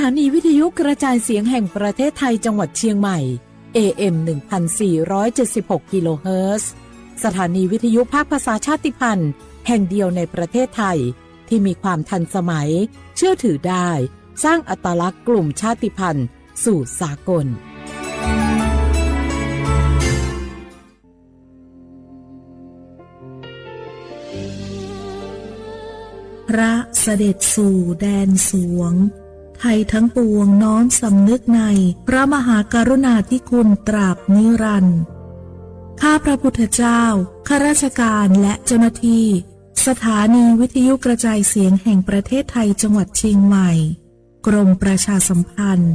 านีวิทยุกระจายเสียงแห่งประเทศไทยจังหวัดเชียงใหม่ AM 1476 กิโลเฮิรตซ์สถานีวิทยุภาคภาษาชาติพันธุ์แห่งเดียวในประเทศไทยที่มีความทันสมัยเชื่อถือได้สร้างอัตลักษณ์กลุ่มชาติพันธุ์สู่สากลพระเสด็จสู่แดนสวงไทยทั้งปวงน้อมสำนึกในพระมหากรุณาธิคุณตราบนิรันดร์ข้าพระพุทธเจ้าข้าราชการและเจ้าหน้าที่สถานีวิทยุกระจายเสียงแห่งประเทศไทยจังหวัดเชียงใหม่กรมประชาสัมพันธ์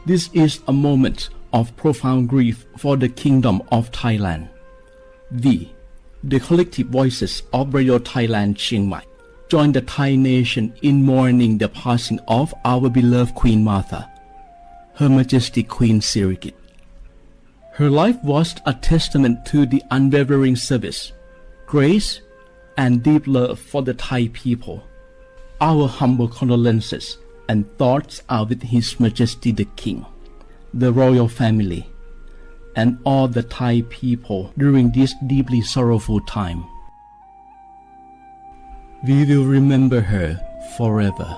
This is a moment of profound grief for the Kingdom of Thailand. The collective voices of Radio Thailand Chiang Mai join the Thai nation in mourning the passing of our beloved Queen Martha, Her Majesty Queen Sirikit. Her life was a testament to the unwavering service, grace, and deep love for the Thai people. Our humble condolences and thoughts are with His Majesty the King, the royal family, and all the Thai people during this deeply sorrowful time. We will remember her forever.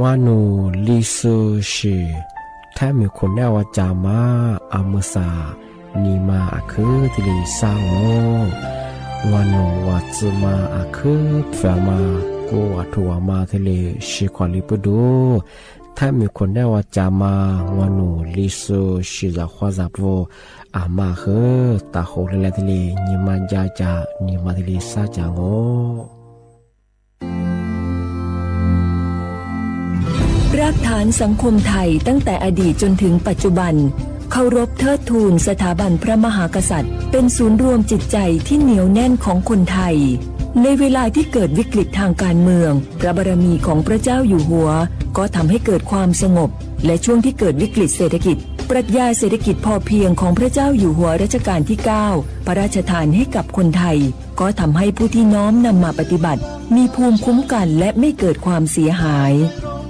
วานูลิซูชีแท้มีคนแนวจามาอามุสานีมาอาคือที่ลีสร้างโงวานูวัดมาอาคือแฝมากูวัดทัวมาที่ลีชิควาลิปดูแท้มีคนแนวจามาวานูลิซูชิจะขวาจับโวอามาคือตาโหเลที่ลีนีมาจาจานีมาที่ลีซาจางโงรากฐานสังคมไทยตั้งแต่อดีตจนถึงปัจจุบันเคารพเทิดทูนสถาบันพระมหากษัตริย์เป็นศูนย์รวมจิตใจที่เหนียวแน่นของคนไทยในเวลาที่เกิดวิกฤตทางการเมืองพระบารมีของพระเจ้าอยู่หัวก็ทำให้เกิดความสงบและช่วงที่เกิดวิกฤตเศรษฐกิจปรัชญาเศรษฐกิจพอเพียงของพระเจ้าอยู่หัวรัชกาลที่ 9พระราชทานให้กับคนไทยก็ทำให้ผู้ที่น้อมนำมาปฏิบัติมีภูมิคุ้มกันและไม่เกิดความเสียหาย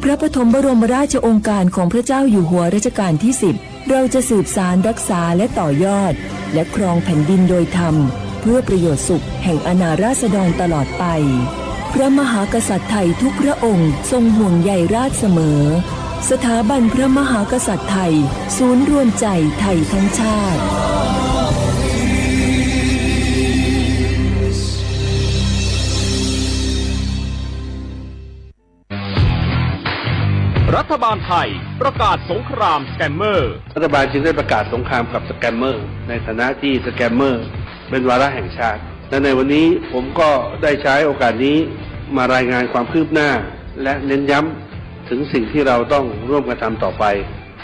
พระปฐมบรมราชโองการของพระเจ้าอยู่หัวรัชกาลที่ 10เราจะสืบสานรักษาและต่อยอดและครองแผ่นดินโดยธรรมเพื่อประโยชน์สุขแห่งอาณาราษฎรตลอดไปพระมหากษัตริย์ไทยทุกพระองค์ทรงห่วงใยราชเสมอสถาบันพระมหากษัตริย์ไทยศูนย์รวมใจไทยทั้งชาติรัฐบาลไทยประกาศสงครามสแกมเมอร์รัฐบาลจึงได้ประกาศสงครามกับสแกมเมอร์ในฐานะที่สแกมเมอร์เป็นวาระแห่งชาติและในวันนี้ผมก็ได้ใช้โอกาสนี้มารายงานความคืบหน้าและเน้นย้ำถึงสิ่งที่เราต้องร่วมกันทำต่อไป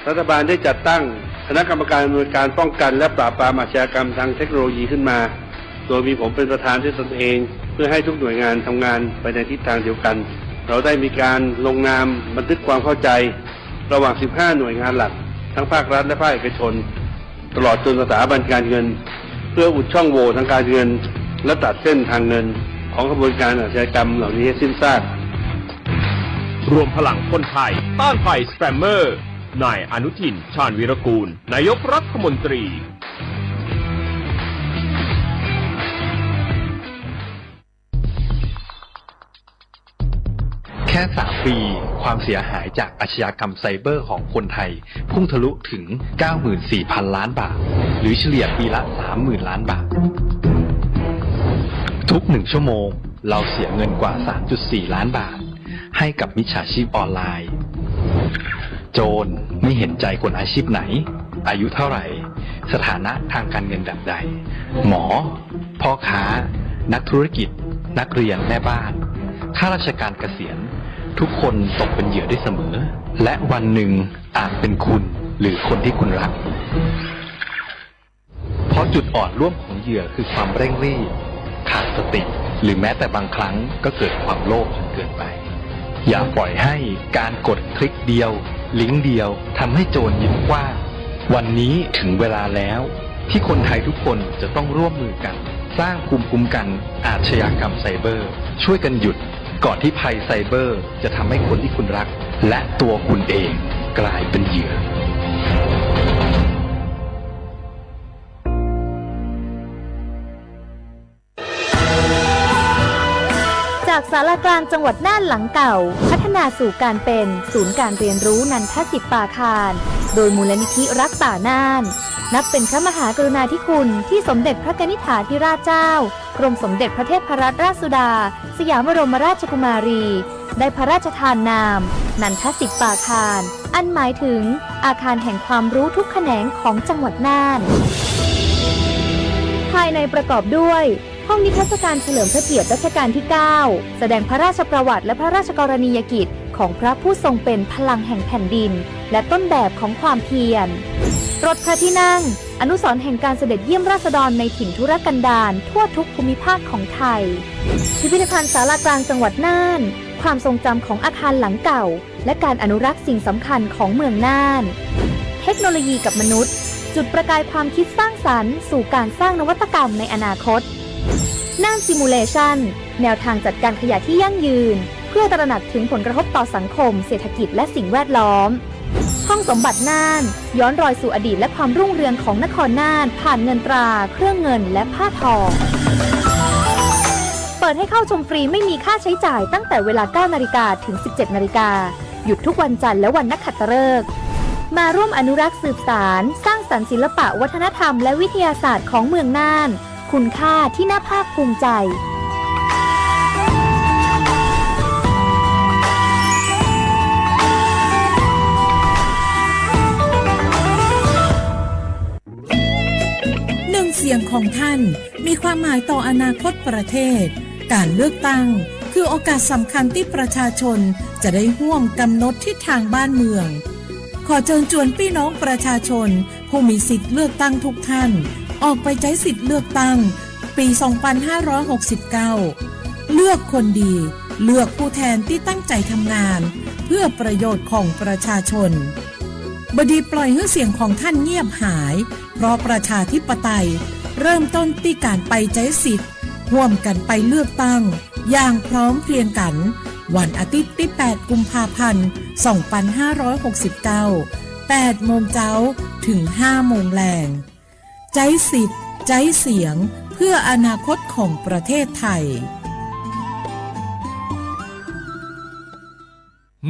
รัฐบาลได้จัดตั้งคณะกรรมการอำนวยการป้องกันและปราบปรามอาชญากรรมทางเทคโนโลยีขึ้นมาโดยมีผมเป็นประธานด้วยตนเองเพื่อให้ทุกหน่วยงานทำงานไปในทิศทางเดียวกันเราได้มีการลงนามบันทึกความเข้าใจระหว่าง 15 หน่วยงานหลักทั้งภาครัฐและภาคเอกชนตลอดจนสถาบันการเงินเพื่ออุดช่องโหว่ทางการเงินและตัดเส้นทางเงินของกระบวนการอาชญากรรมเหล่านี้ให้สิ้นซากรวมพลังคนไทยต้านภัยสแกมเมอร์นายอนุทินชาญวีรกูลนายกรัฐมนตรีแค่ 3 ปีความเสียหายจากอาชญากรรมไซเบอร์ของคนไทยพุ่งทะลุถึง 94,000 ล้านบาทหรือเฉลี่ยปีละ 30,000 ล้านบาททุก1ชั่วโมงเราเสียเงินกว่า 3.4 ล้านบาทให้กับมิจฉาชีพออนไลน์โจรไม่เห็นใจคนอาชีพไหนอายุเท่าไหร่สถานะทางการเงินแบบใดหมอพ่อค้านักธุรกิจนักเรียนแม่บ้านข้าราชการเกษียณทุกคนตกเป็นเหยื่อได้เสมอและวันหนึ่งอาจเป็นคุณหรือคนที่คุณรักเพราะจุดอ่อนร่วมของเหยื่อคือความเร่งรีบขาดสติหรือแม้แต่บางครั้งก็เกิดความโลภจนเกินไป อย่าปล่อยให้การกดคลิกเดียวลิงก์เดียวทำให้โจรยิ้มกว้างวันนี้ถึงเวลาแล้วที่คนไทยทุกคนจะต้องร่วมมือกันสร้างภูมิคุ้มกันอาชญากรรมไซเบอร์ช่วยกันหยุดก่อนที่ภัยไซเบอร์จะทำให้คนที่คุณรักและตัวคุณเองกลายเป็นเหยื่อ จากศาลากลางจังหวัดน่านหลังเก่าพัฒนาสู่การเป็นศูนย์การเรียนรู้นันทศิษย์ป่าคารโดยมูลนิธิรักป่าน่านนับเป็นพระมหากรุณาธิคุณที่สมเด็จพระกนิษฐาธิราชเจ้ากรมสมเด็จพระเทพรัตนราชสุดาสยามบรมราชกุมารีได้พระราชทานนามนันทศิษย์ป่าคารอันหมายถึงอาคารแห่งความรู้ทุกแขนงของจังหวัดน่านภายในประกอบด้วยห้องนิทรรศการเฉลิมพระเกียรติรัชกาลที่ 9 แสดงพระราชประวัติและพระราชกรณียกิจของพระผู้ทรงเป็นพลังแห่งแผ่นดินและต้นแบบของความเพียรรถพระที่นั่งอนุสรณ์แห่งการเสด็จเยี่ยมราษฎรในถิ่นทุรกันดารทั่วทุกภูมิภาคของไทยพิพิธภัณฑ์ศาลากลางจังหวัดน่านความทรงจำของอาคารหลังเก่าและการอนุรักษ์สิ่งสำคัญของเมืองน่านเทคโนโลยีกับมนุษย์จุดประกายความคิดสร้างสรรค์สู่การสร้างนวัตกรรมในอนาคตน่านซิมูเลชันแนวทางจัดการขยะที่ยั่งยืนเพื่อตระหนักถึงผลกระทบต่อสังคมเศรษฐกิจและสิ่งแวดล้อมห้องสมบัติน่านย้อนรอยสู่อดีตและความรุ่งเรืองของนครน่านผ่านเงินตราเครื่องเงินและผ้าทองเปิดให้เข้าชมฟรีไม่มีค่าใช้จ่ายตั้งแต่เวลา 9 นาฬิกาถึง 17 นาฬิกาหยุดทุกวันจันทร์และวันนักขัตฤกษ์มาร่วมอนุรักษ์สืบสานสร้างสรรค์ศิลปะวัฒนธรรมและวิทยาศาสตร์ของเมืองน่านคุณค่าที่น่าภาคภูมิใจหนึ่งเสียงของท่านมีความหมายต่ออนาคตประเทศการเลือกตั้งคือโอกาสสำคัญที่ประชาชนจะได้ร่วมกำหนดทิศทางบ้านเมืองขอเชิญชวนพี่น้องประชาชนผู้มีสิทธิ์เลือกตั้งทุกท่านออกไปใช้สิทธิ์เลือกตั้งปี 2569 เลือกคนดีเลือกผู้แทนที่ตั้งใจทำงานเพื่อประโยชน์ของประชาชนบดีปล่อยให้เสียงของท่านเงียบหายเพราะประชาธิปไตยเริ่มต้นที่การไปใช้สิทธิ์ร่วมกันไปเลือกตั้งอย่างพร้อมเพรียงกันวันอาทิตย์ที่ 8 กุมภาพันธ์ 2569 8 โมงเช้าถึง 5 โมงแลงใช้สิทธิ์ใช้เสียงเพื่ออนาคตของประเทศไทย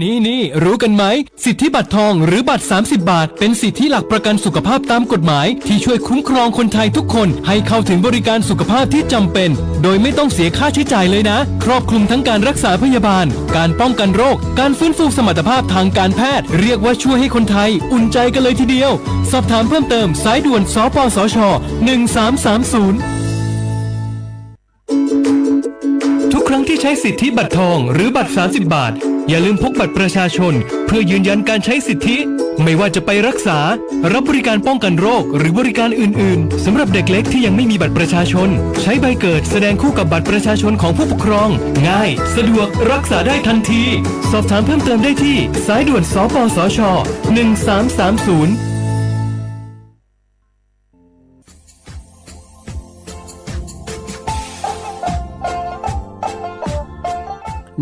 นี่รู้กันไหมสิทธิบัตรทองหรือบัตร30 บาทเป็นสิทธิหลักประกันสุขภาพตามกฎหมายที่ช่วยคุ้มครองคนไทยทุกคนให้เข้าถึงบริการสุขภาพที่จำเป็นโดยไม่ต้องเสียค่าใช้จ่ายเลยนะครอบคลุมทั้งการรักษาพยาบาลการป้องกันโรคการฟื้นฟูสมรรถภาพทางการแพทย์เรียกว่าช่วยให้คนไทยอุ่นใจกันเลยทีเดียวสอบถามเพิ่มเติมสายด่วนสปสช1330ทุกครั้งที่ใช้สิทธิบัตรทองหรือบัตร30 บาทอย่าลืมพกบัตรประชาชนเพื่อยืนยันการใช้สิทธิไม่ว่าจะไปรักษารับบริการป้องกันโรคหรือบริการอื่นๆสำหรับเด็กเล็กที่ยังไม่มีบัตรประชาชนใช้ใบเกิดแสดงคู่กับบัตรประชาชนของผู้ปกครองง่ายสะดวกรักษาได้ทันทีสอบถามเพิ่มเติมได้ที่สายด่วนสปสช1330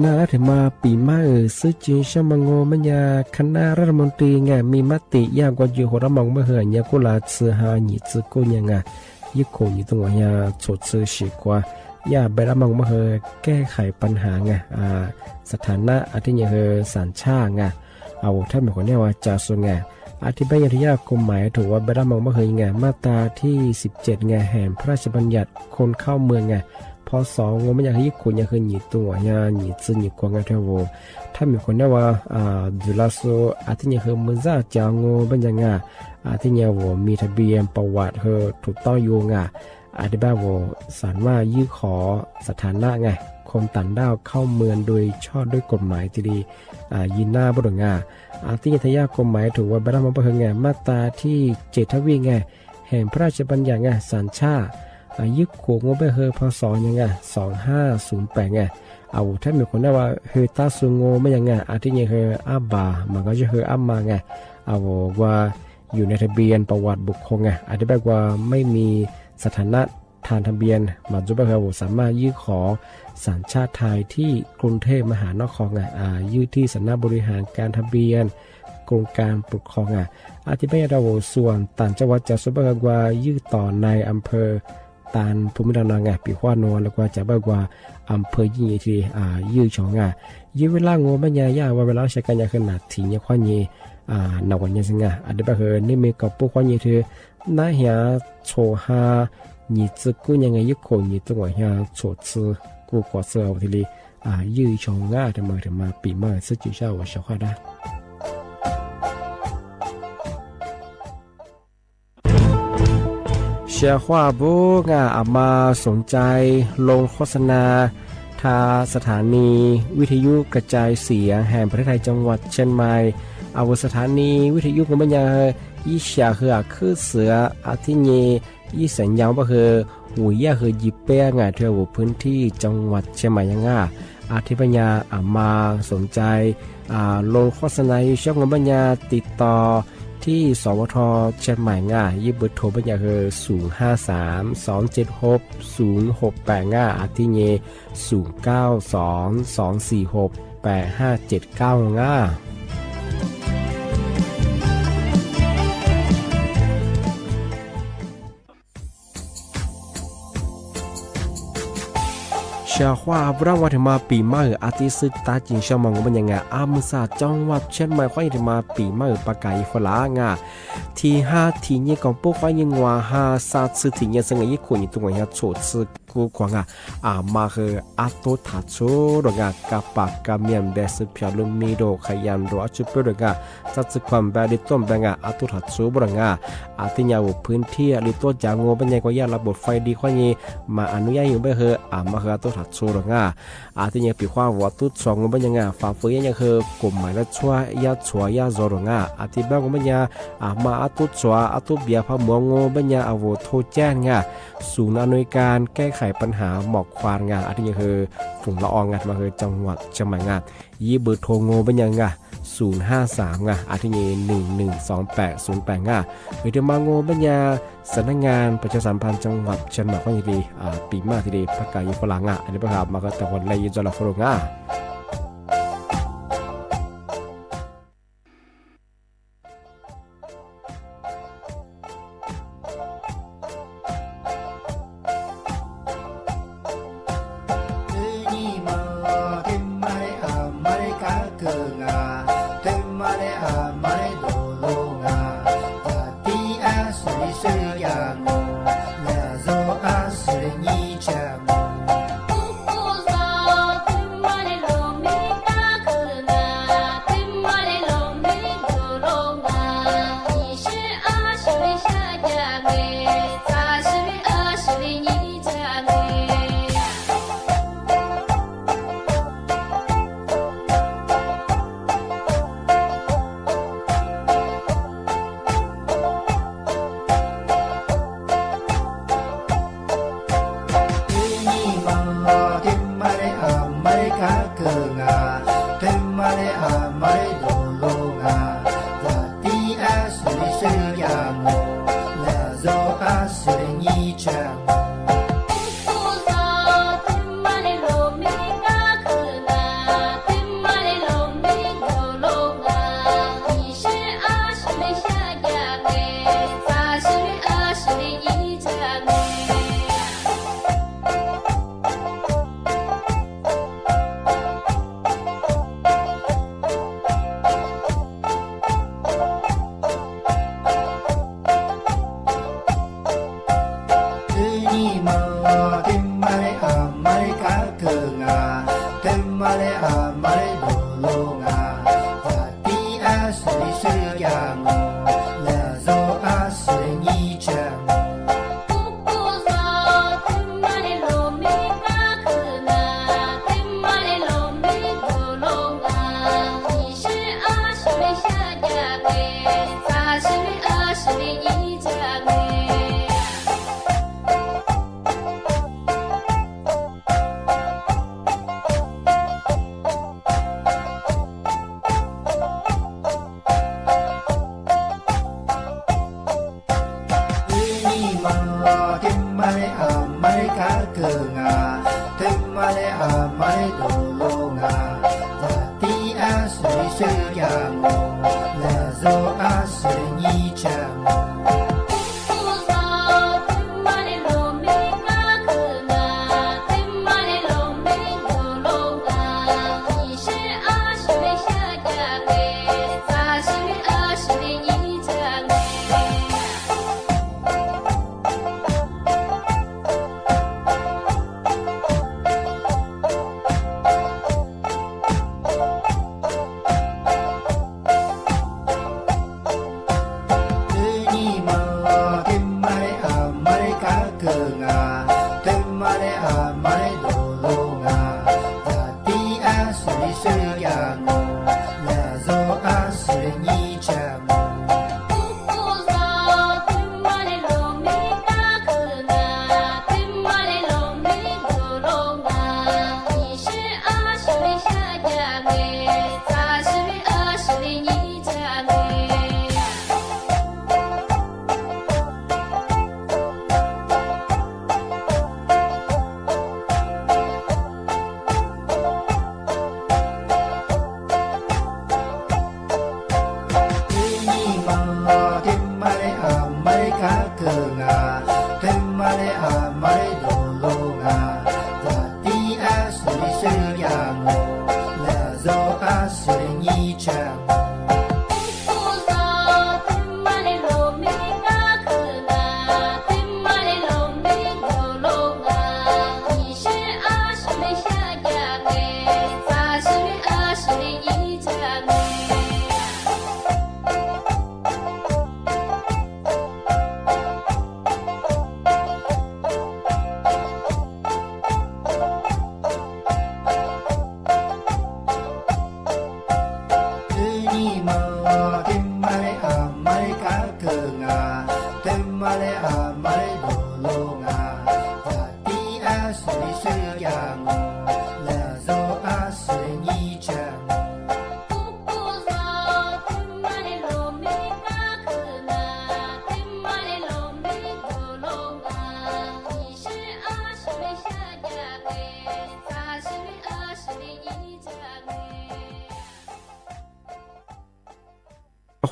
น่าถึงมาปีมาซื้อจีชมังโงมัญญาคณะรัฐมนตรีไงมีมติยากกว่าอยู่หัวมองเมื่อเหือนยากุลาซื้อหาหยิซื้อกูยังไงยิ่งโขยิ่งตรงยาชดซื้อฉีกว่ายาไปรับมองเมื่อเหือแก้ไขปัญหาไงสถานะอาทิตย์ยังเหือสัญชาไงเอาถ้ามีคนเนี่ยว่าจะส่วนไงอธิบายยากฎหมายถูกว่าไปรับมองเมื่อเหือไงมาตราที่17ไงแห่งพระราชบัญญัติคนเข้าเมืองไงพอสองงไม่อยากให้ญี่ปุ่นอยากให้หนีตัวอยากหนีซื้อหนีกวางกันเท่าโวถ้ามีคนเนี่ยว่าดูแลโซอาทิตย์เนี่ยคือมือจ่าจางงเป็นยังไงอาทิตย์เนี่ยโวมีทะเบียนประวัติเธอถูกต้องอยู่ไงอธิบายโวสารว่ายื่นขอสถานะไงคนต่างด้าวเข้าเมืองโดยชอบด้วยกฎหมายที่ดียินหน้าบุรุษไงอาทิตย์ทยากฎหมายถูกว่าบรรดามาเพื่อไงมาตราที่7ทวีไงแห่งพระราชบัญญัติไงสัญชาติยึดขวงงบไปเฮอพศยังไง2508ไง เอาถ้ามีคนได้ว่าเฮตาสุงโงไม่ยังไงอาทินี้คืออาบามันก็จะคืออามาไงเอาว่าอยู่ในทะเบียนประวัติบุคคลไงอาจจะแบบว่าไม่มีสถานะทางทะเบียนมาจุบันเราสามารถยื่นขอสัญชาติไทยที่กรุงเทพมหานครไงยื่นที่สำนักบริหารการทะเบียนกรมการปกครองอาทิตย์นี้เราส่วนต่างจังหวัดจะสุบันว่ายื่นต่อในอำเภอตานภูมิลำเนาไงปีขวานนแล้วก็จะแบบว่าอำเภอยิ่งใหญ่ที่ยื่นช่องยื่นเวลางูไม่ยากว่าเวลาใช้กันยาขนาดถี่เนี่ยความยี่นวันยังสิงอาจจะแบบนี่มีกับพวกความยี่ที่น่าเหี้ยโชฮา你自姑娘一口你这我像所吃过果色我这里日常的么比嘛是就像我说话的เชื่อว่าบุกอามาสนใจลงโฆษณาทาสถานีวิทยุกระจายเสียงแห่งประเทศไทยจังหวัดเชียงใหม่เอาสถานีวิทยุของมันยังยี่เสียคือเสืออาทินี้ยี่สัญญาว่าคือหูยาคือยิบเป้งเที่ยวพื้นที่จังหวัดเชียงใหม่ยังอาทิปัญญามาสนใจลงโฆษณาช่องของปัญญาติดต่อที่สวทเชียงใหม่ยี่เบอร์โทรปัญญาคือ053-276-0685อาทิเย่092-246-8579เชื่อว่าพระวัฒมาปีใหม่อาทิตย์สุดตาจิงเชื่อมังว่ายังไงมุสาจังหวัดเชียงใหม่ค่อยถึงมาปีใหม่ปากไก่ฝรั่งที่5ที่นี่ของพวกฝ่ายยังว่า5 3次ที่ยังสังเกตคนอยู่ตรงนี้โฉดซึกูกว่ามาคืออาตุทัดโชดกับปากกับเมียนเบสพิอาลุมิโดขยันรัวจุดเปลือกจัดสความแบบดิต้มแบบอาตุทัดโชบรังอาทิยาวพื้นที่ลิตัวจางโง่เป็นยังกว่าระบบไฟดีกว่านี้มาอนุญาตอยู่ไม่เหรอมาคืออาตุทัดโชรังอาทิยังปีความวัดตุสองเป็นยังฝ่าฝืนยังคือกลุ่มหมายละชัวยาชัวยาโซรังอาทิบ้างเป็นยังมาอาตุชัวอาตุเบียพมัวโง่เป็นยังอาวุธโทแจ้งศูนย์อำนวยการแก้ไขปัญหาหมอกควานอาทิยังคือฝุ่นละอองมาคือจังหวัดเชียงใหม่ยี่เบอร์โทรโง่เป็นยัง053อาทิเย่112808หรือจะมาโง่เป็นยังสำนักงานประชาสัมพันธ์จังหวัดเชียงใหม่ก็ยังดีปีมาทีดีพักกายฝรั่งอันนี้ประกาศมาก็แต่คนเลยจะรับฝรั่ง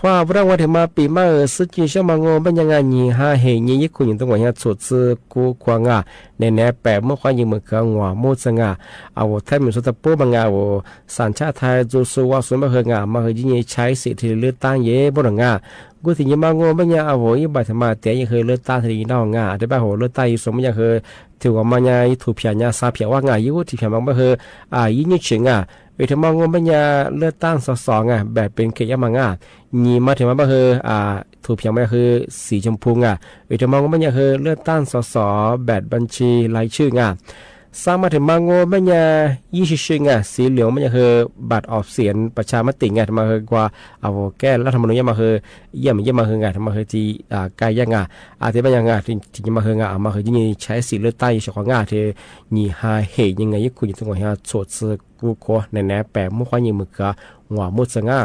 ว่าพระวันเถมาปีมาสุจิชมางงเป็นยังไงยี่ห้าเหยยี่คุณยังต้องว่ายังสดซื้อกูควางอ่ะในแนบแปะเมื่อควายยิงมือเขือหัวมูสงาเอาแทบมีสุดตะปูบางงาโอสัญชาติไทยจูสูว่าส่วนมาเหืองามาเหือยี่ใช้สิทธิเลือกตั้งเย่บนงากูถึงยังมางงเป็นยังเอาหัวยี่ใบธรรมะแต่ยังเคยเลือกตั้งทีนอกงาได้ใบหัวเลือกตั้งยี่สมยังเคยถือว่ามันยังถูกเพียงยาซาเพียว่างายี่กูที่เพียงมันมาเหือยี่นี่เฉียงอ่ะเวทมองปัญญาเลือกตั้งสองแบบเป็นเขยมังงีมาถึงมาคือถูกเพียงไม่คือสีชมพูเวทมองปัญญาคือเลือกตั้งสแบบบัญชีรายชื่อสร้างมาถึงมังโงปัญญา20ชื่อสีเหลืองปัญญาคือบัตรออกเสียงประชามติมาคือกว่าเอาแก้รัฐธรรมนูญมาคือเยี่ยมมาคือมาคือที่กายยังอาทิตย์ปัญญาที่มาคือมาคือที่ใช้สีเลือกตั้งอยู่ของที่นี่หาเหตุยังไงยิ่งคุณต้องว่าสดซื้อกูโคในแนบแปะมุ่งควายยิงมือกับหัวมุดสง่า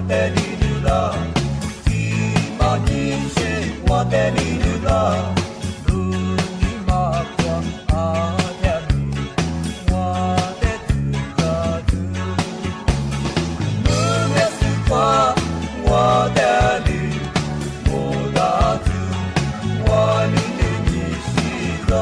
的你的提马你是我的你的路你马光阿的你我的土个土路也是光我的你我的土我你的你是走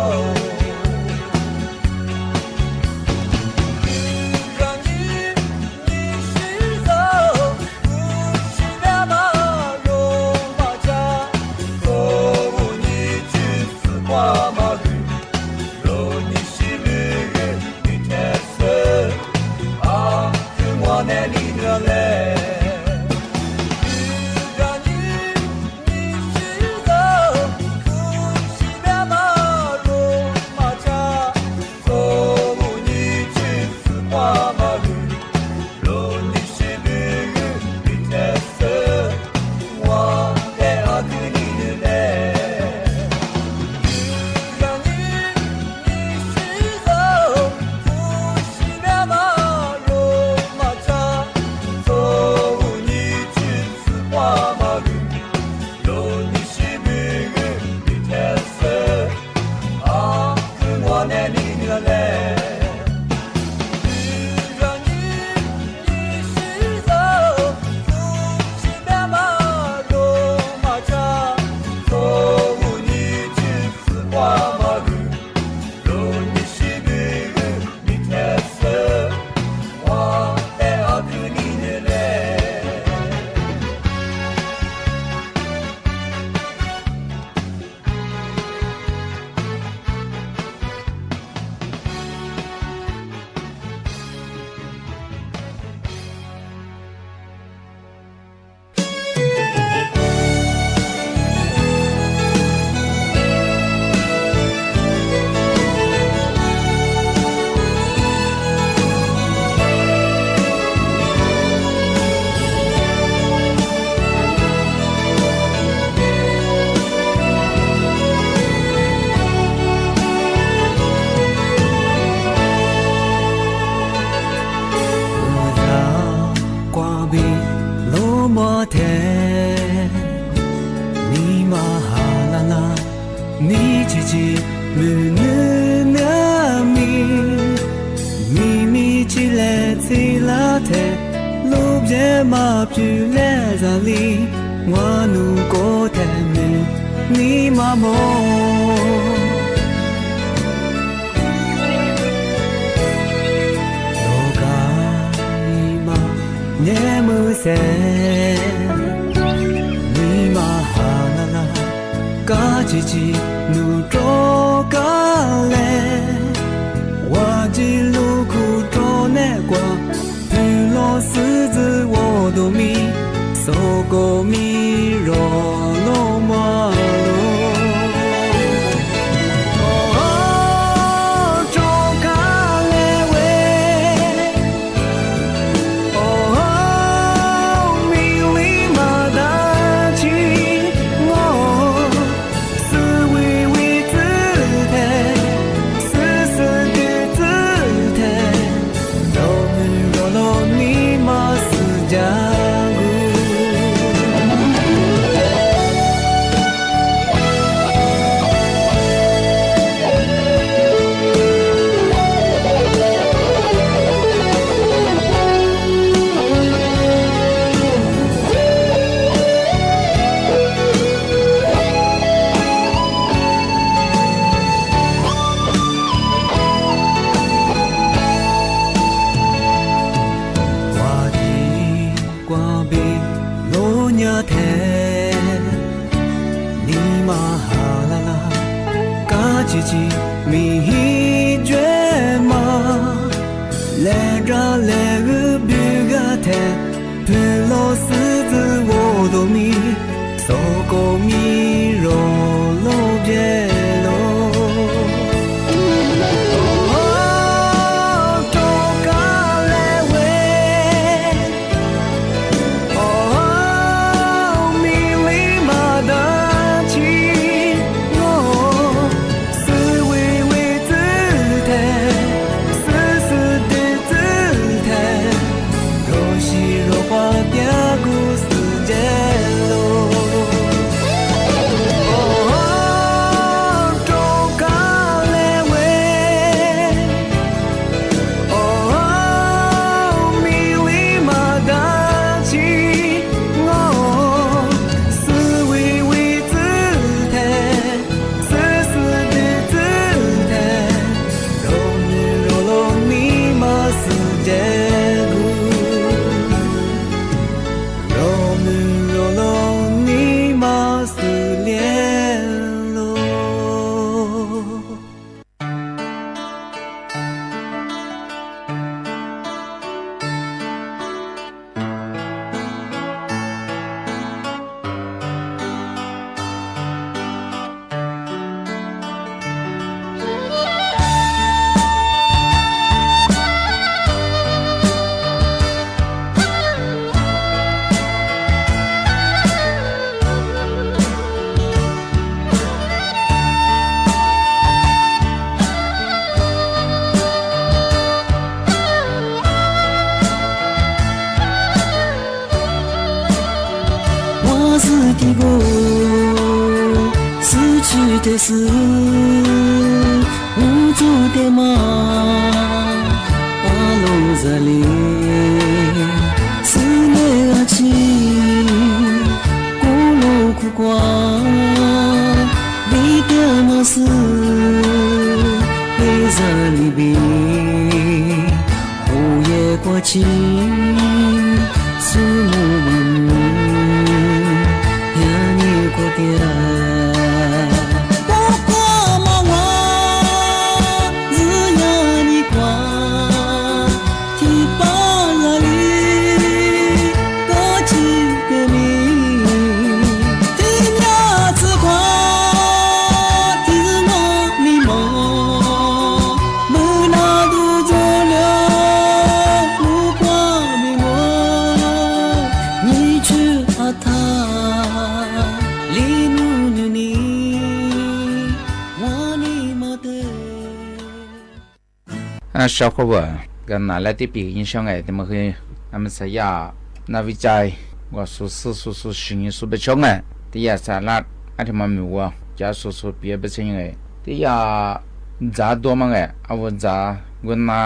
的我失去的是无助的马，阿龙这里思念啊情，孤陋苦瓜，为的么事，黑色里边，午夜过去，树木呀你过的。小伙伴跟拿来的别影响他们会他们是呀那วิจัยว่าสุสิ่งสุบชงที่ยาสารัดอันที่มันมีว่าจะสุเปียบเช่นไงที่ยาจ่าตัวมันเอาจ่ากุนนา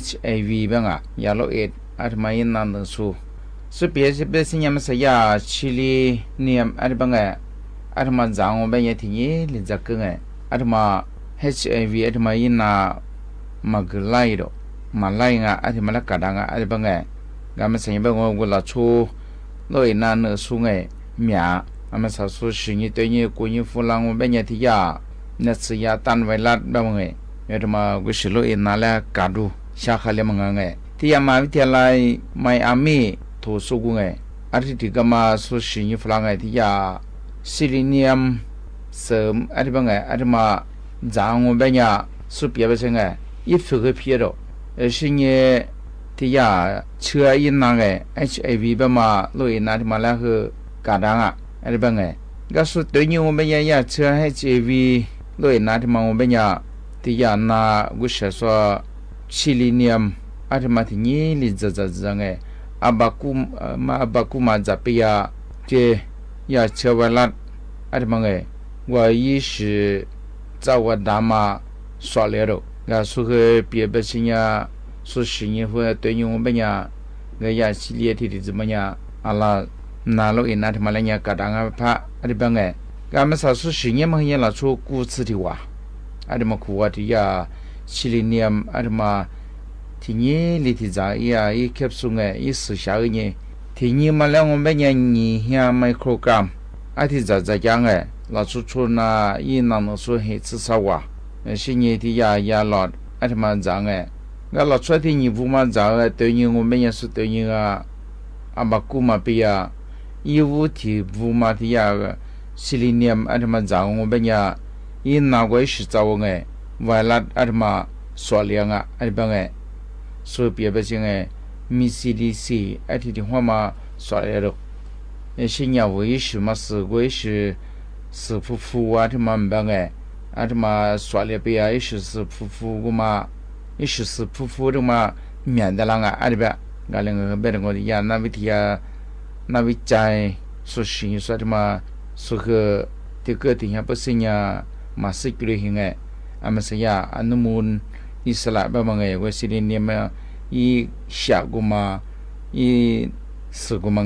HIV บ้างยาโลเอดอันที่มันยินนั่นสุเปียเป็นสิ่งยามสยาชิลีเนียมอันที่บ้างอันที่มันจ่างว่าเป็นยังที่นี่ลิจักไงอันที่มัน HIV อันที่มันยินน่ะมาเกลัยดอกมาไล่งะอันที่มันละกะดังอันที่บ้างกามันสัญญาแบบว่าเวลาชูลอยนานเนื้อสูงเมียอามันสาวสูสิ่งนี้ตัวนี้กูนี่ฟูลังมันเป็นยังที่ยาเนื้อสียาตันไวรัสแบบว่าเมื่อมากูสิลอยนานแล้วกาดูชาคาเลมังที่ยามาวิทยาลัยไมอามี่ถูกสูงอาทิตย์ที่ก็มาสูสิ่งนี้ฟูลังที่ยาซิลิเนียมเสริมอันที่บ้างอันที่มาจางมันเป็นยังสุเปียเป็นยังอีฝึกเพียรสิ่งนี้ที่ยาเชื้อยินนางHIV แบบมาลุยนาที่มาแล้วคือกาดังอะไรบ้างก็สุดตัวนี้มันเป็นยาเชื้อ HIV ลุยนาที่มามันเป็นยาที่ยานากุศลซิลิเนียมอะไรมาที่นี่ลิจังอาบากุมาจับไปยาเจยาเชื้อไวรัสอะไรบ้างว่ายี่สิเจ้าว่าดามาสวเลโรก็สุขเปียบสิ่งยาสุสิ่งหัวตัวนี้มันเป็นยาก็ยาสิเลียที่ที่จะมันยาอะไรนาโลอินาที่มาเลียกระดังพระอะไรบางก็มันสาวสุสิ่งมันยังละชูกู้สิที่ว่าอะไรมาขวดที่ยาซิลิเนียมอะไรมาที่นี่ลิที่จะยาอีแคปซูลอีสุชาเนี่ยที่นี่มาแล้วมันเป็นยานี่เฮียไมโครกรัมอะไรที่จะยังละชูน่าอีนั่นสุเหตุสาวสิ่งที่ยาหลอดอะไรมาจังก็เราช่วยที่นี่ผู้มาจากตัวนี้我们也是ตัวนี้อาบากุมาเปียอีวุที่ผู้มาที่ยาซิลิเนียมอันมาจาก我们也อีน่าก็是จากไวรัสอันมาสวเลียงอันบางสุเปียเป็นยังมี CDC อันที่หัวมาสวเลียร์สิ่งนี้我也是嘛是我也是ผู้อันมาบางอันมาสวเลียเปีย也是ผู้กูมา一时是夫妇的嘛，免得啷个阿里边，俺两个别的我呀那วิทยา那วิจัย说是说的嘛，说个这个底下不是呀，嘛是个类型俺们是呀，俺那么伊斯兰吧嘛我是的你们一下过嘛，一试过嘛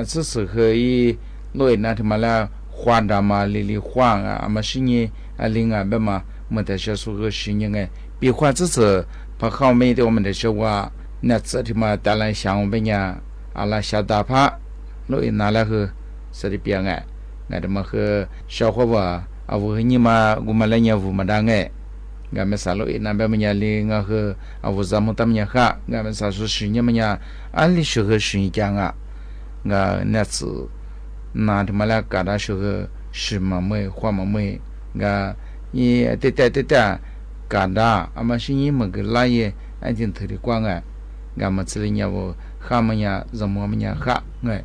只是和一罗那他妈啦花的嘛，里花俺们是呢另外吧嘛，没得说说个是呢比花只是把好美的我们的说话，那这他妈当然像我们呀，阿拉小大帕，罗伊拿来和是的边俺他妈和小伙伴我你嘛我们来年我们当俺们啥罗伊那边么呀哩我和我咱们他们呀哈，俺们啥说是你们呀，按理说和是一样俺那次那他妈来搞的时候是么没花么没俺也对。kada amashinyi maglaye ajin thri kwanga gamatslinya wo khamanya zamwamnya kha ngai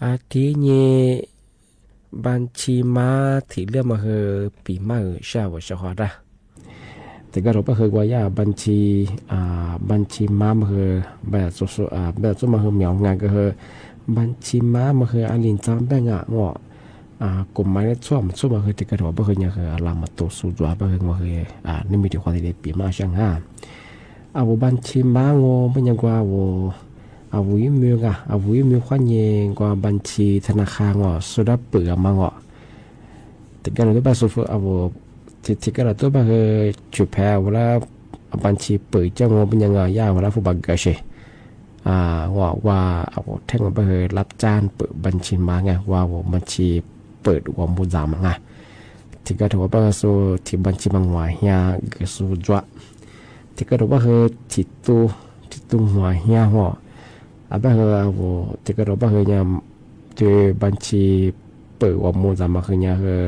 อาทินี้บัญชีม้าที่เรื่องมาคือปีมาชาวชาวดาแต่ก็เราก็คือว่าย่าบัญชีม้ามาคือแบบสุดแบบสุดมาคือเหมียวงานก็คือบัญชีม้ามาคืออันลินจำได้งะงอกลุ่มไม้ได้ช่วมมาคือที่กระโดดก็คือเนี่ยคือลามาตัวสูดว่าก็คือมาคือนี่มีที่ความที่ได้ปีมาช่างห้าอาวุบัญชีม้างอเป็นยังกว่าอาวุยมีกะอาวุยมีความเย็นกว่าบัญชีธนาคารงอสุดาเปลือกมังแต่ก็เราต้องไปสู้อาวุที่ก็เราต้องไปคือจุดแพ้เวลาบัญชีเปิดเจ้างอเป็นยังไงยากเวลาผู้บังเกิดเชว่าอาวุแท่งไปคือรับจ้างเปิดบัญชีมาไงว่าบัญชีเปิดวอมบุญามไงที่ก็ถือว่าไปสู้ที่บัญชีบางวายยาเกิดสู้จั่วที่ก็ถือว่าคือที่ตู้หัวเฮียหัวอาบ้าคือว่าที่ก็เราบ้าคือเนี่ยที่บัญชีเปิดว่ามูลจะมาคือเนี่ยคือ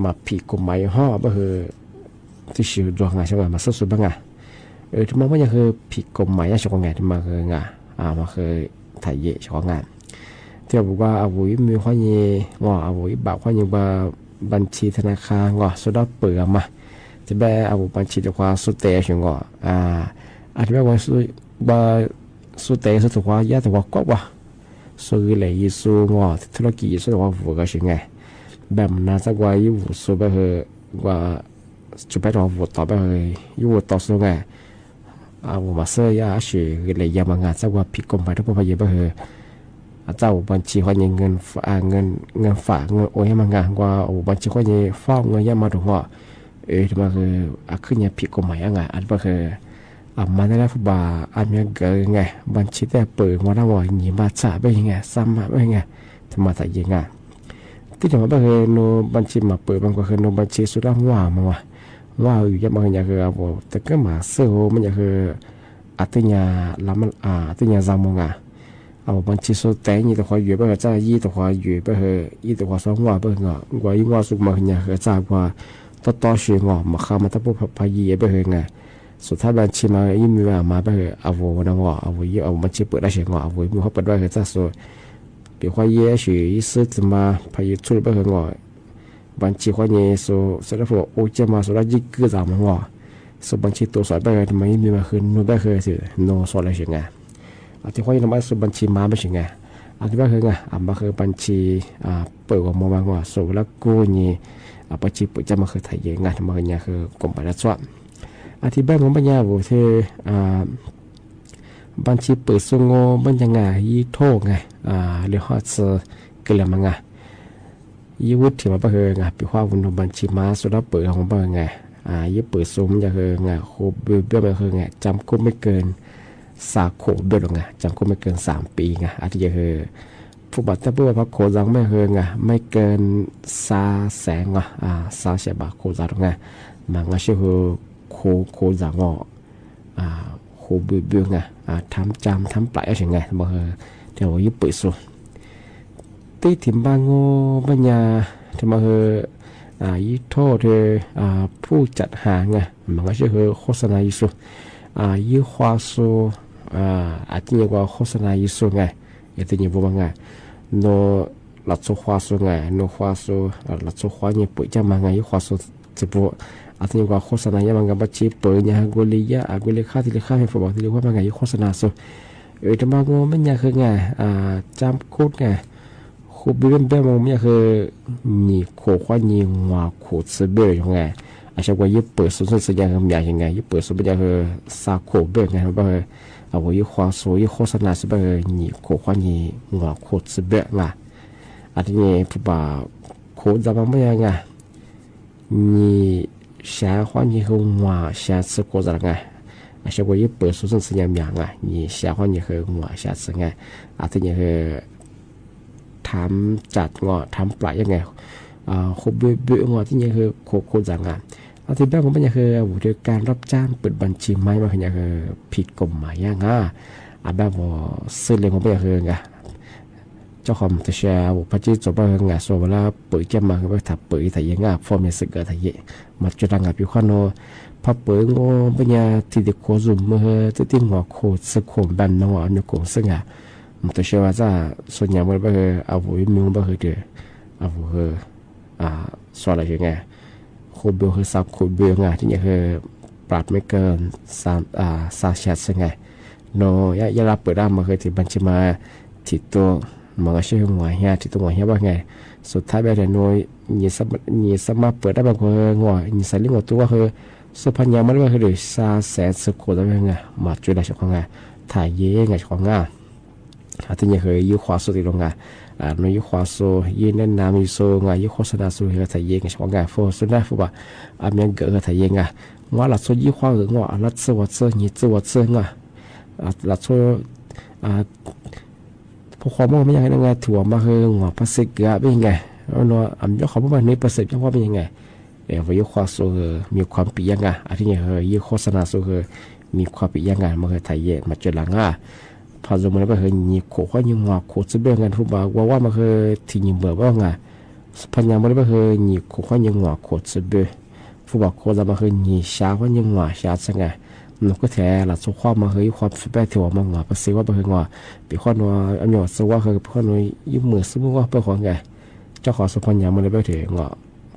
มาผิดกฎหมายห่อบ้าคือที่ชื่อดวงไงใช่ไหมมาสู้ๆบ้างไงที่มันว่าเนี่ยคือผิดกฎหมายใช่ไหมไงที่มาคือไงมาคือถ่ายเยอะใช่ไหมไงที่บอกว่าอาวุธมีข้อยีอาวุธแบบข้อยีว่าบัญชีธนาคารสุดาเปิดมาจะแบบอาวุธบัญชีตัวความสุดเตะใช่ไหมอาจจะแบบว่าสุดเตะสุดตัวความยากตัวก็ว่าสุดเลยยิ่งสุดธุรกิจสุดตัวหัวก็ใช่ไงแบบน่าจะว่ายิ่งสุดไปคือว่าจุดไปตัวหัวต่อไปคือยิ่งต่อสู้ไงอาวุธมาเสียยาสิเลยยามงานจะว่าผิดกฎหมายทุกประเภทไปคือเจ้าบัญชีข้อยีเงินฝากเงินโอนให้มางานว่าบัญชีข้อยีฟ้องเงินยามาถูกว่าที่มาคือขึ้นเนี่ยผิดกฎหมายไงอันก็คือมาได้แล้วฟุบาอันนี้เกิดไงบัญชีแต่เปิดมาแล้วว่าหนีมาจ่าไปยังไงซ้ำมาไปยังไงทำมาแต่ยังไงที่จะมาไปคือโนบัญชีมาเปิดมันก็คือโนบัญชีสุดละว่ามาว่าอยู่ยังบางอย่างคือว่าแต่ก็มาเสื้อมันอย่างคืออัตยาลำมันอัตยาจามงเอาบัญชีสุดแต่ยี่ตัวควายอยู่ไปคือจ้ายี่ตัวควายอยู่ไปคือยี่ตัวควายสองว่าไปเงาว่ายี่ว่าสุกมาอย่างคือจ้ากว่าต่อเชื่องมาข้ามาตั้งปุ๊บพายีไปคือไงสุดท้ายบัญชีมายิ่งมีมาไปคือเอาวัวนั่งว่าเอาวัวเอาบัญชีเปิดได้เชื่องเอาวัวมีเขาเปิดได้คือจ้าสุดเดี๋ยวควายเย่ชื่อซื้อจะมาพายีช่วยไปคือว่าบัญชีควายเย่สุดท้ายพวกโอเจมาสุดท้ายยิ่งเกิดจามว่าสุดบัญชีตัวสอยไปคือทำไมมีมาคือโนไปคือสิโนสอยได้เชื่องอาที่ควายทำไมสุดบัญชีมาไม่เชื่องอาที่ไปคือไงมาคือบัญชีเปิดว่าโมบางว่าสุดแล้วกู้นี่บัญชีเปิดจะมาคือถ่ายเองงานมาคือเนี่ยคือกลุ่มบริษัทอธิบายมันเป็นยังไงบุตรบัญชีเปิดส่งเป็นยังไงยี่โทษไงเรียกว่าจะเกิดอะไรมั้งยี่วุฒิมาเป็นไงปีว่าวันบัญชีมาสุดาเปิดของเป็นไงยี่เปิดส่งจะคือไงโคเบี้ยเป็นคือไงจำคุกไม่เกินสาโคเบี้ยหรอกไงจำคุกไม่เกิน3 ปีไงอาทิจะคือผู้บัตรแต่ผู้บัตรโคจังไม่คือไงไม่เกิน300,000300,000 บาทโคจังไงมันก็ชื่อโคจังโคเบี้ยไงทำปลายอะไรไงมาคือเดี๋ยวยึดปุ๋ยสูตีถิ่มบางโง่ปัญญาที่มาคือยึดโทษเธอผู้จัดหาไงมันก็ชื่อโฆษณายิสุยึดความสูอาจจะเรียกว่าโฆษณายิสุไงอย่างที่นี่พูดว่าไงโนหลักสูความสูไงโนความสูหลักสูความเนี่ยปุ๋ยจะมาไงยึดความสูจะพูดอาจจะเรียกว่าโฆษณาอย่างมันกับบัญชีเปิดเนี่ยกุลียะกุลีค่าที่เรียกค่าให้ฝากที่เรียกว่ามาไงยึดโฆษณาสูจะมาโง่ไม่เนี่ยคือไงจำคูดไงคูบิเบี้ยมันเนี่ยคือนี่โคความนี่ว่าโคซื้อเบี้ยยังไงอาจจะว่ายึดเปิดสุดสัญญาอย่างยังไงยึดเปิดสุดเป็นยังคือซาโคเบี้ยไงแบบเอาไว้ยึดความสูยึดโฆษณาสิแบบนี่โคความนี่ว่าโคซื้อเบี้ยไงอาจจะเนี่ยผู้บ่าวโคจะมาไม่ยังไงนี่แชร์ความนี่คือว่าแชร์ซื้อโคจะไงอาจจะว่ายึดเปิดสุดสัญญาอย่างไงนี่แชร์ความนี่คือว่าแชร์ซื้อไงอาจจะเนี่ยคือทำจัดงอทำปลายยังไงโคเบี้ยงอที่นี่คือโคจังไงอาทิตย์แรกผมเป็นยังคือวุฒิการรับจ้างเปิดบัญชีไม้มาเป็นยังคือผิดกฎหมายยังไงแบบว่าซื้อเลยผมเป็นยังคือไงเจ้าของจะแชร์วุฒิจบไปไงส่วนเวลาเปิดจะมาก็ถับเปิดถ่ายยังไงฟอร์มเนี่ยสึกเกิดถ่ายมาจุดดังกับพิคอนโนพอเปิดงอเป็นยังที่เด็กโคซุ่มเมื่อที่หัวโคสึกโคแบนน้องอันนี้โคซึ่ง มันตัวเชื่อว่าจะส่วนใหญ่มันก็คือเอาหัวมิวก็คือเดือเอาหัวคือสอนอะไรอย่างเงี้ยคูเบลคือซับคูเบลไงที่นี่คือปรับไม่เกิน3แชทใช่ไงโนยารับเปิดได้มาเคยที่บัญชีมาที่ตัวมันก็ชื่อหัวเฮียที่ตัวหัวเฮียว่าไงสุดท้ายแบบโนยี่สามารถเปิดได้บางคนหัวยี่ใส่ลิงก์ตัวก็คือสุพรรณยามันก็คือ300,000สกุลได้ไงมาช่วยได้ช่องไงถ่ายเย่ไงช่องงาที่นี่คือยุคความสุดที่ลงไงในยุคความสุดยืนแนะนำยุคโซไงยุคโฆษณาสุดที่ถ่ายเย่ไงช่องไงโฟสุดได้ฟูบ่อามีเกิดถ่ายเย่ไงว่าหลักสุดยุคความหรือว่าหลักสุดว่ายี่สุดว่าไงหลักสุดพวกความว่าไม่ยังไงไงถั่วมาคือหัวภาษีเกลือเป็นยังไงแล้วเนาะอันยุคความว่าในภาษียังว่าเป็นยังไงว่ายุคความสุดมีความปียังไงที่นี่คือยุคโฆษณาสุดมีความปียังไงมาคือถ่ายเย่มาเจอหลังพอสมมติว่าเคยยิงโขกว่ายิงหัวโขกจะเบี้ยกันทุกบ่าวว่ามันเคยทิ้งยิงเบื่อว่าไงพันยามมันไม่เคยยิงโขกว่ายิงหัวโขกจะเบี้ยผู้บ่าวโขกจะมาเคยยิงชาว่ายิงหัวชาสังไงมันก็แท้หลักสุขความมาเคยความสุดแปดที่ว่ามันหัวภาษีว่าเป็นหัวปีข้อนัวอันนี้ว่าสุว่าเคยข้อนัวยิ้มมือสมมติว่าเป็นของไงเจ้าของสุพรรณยามมันไม่ถือหัว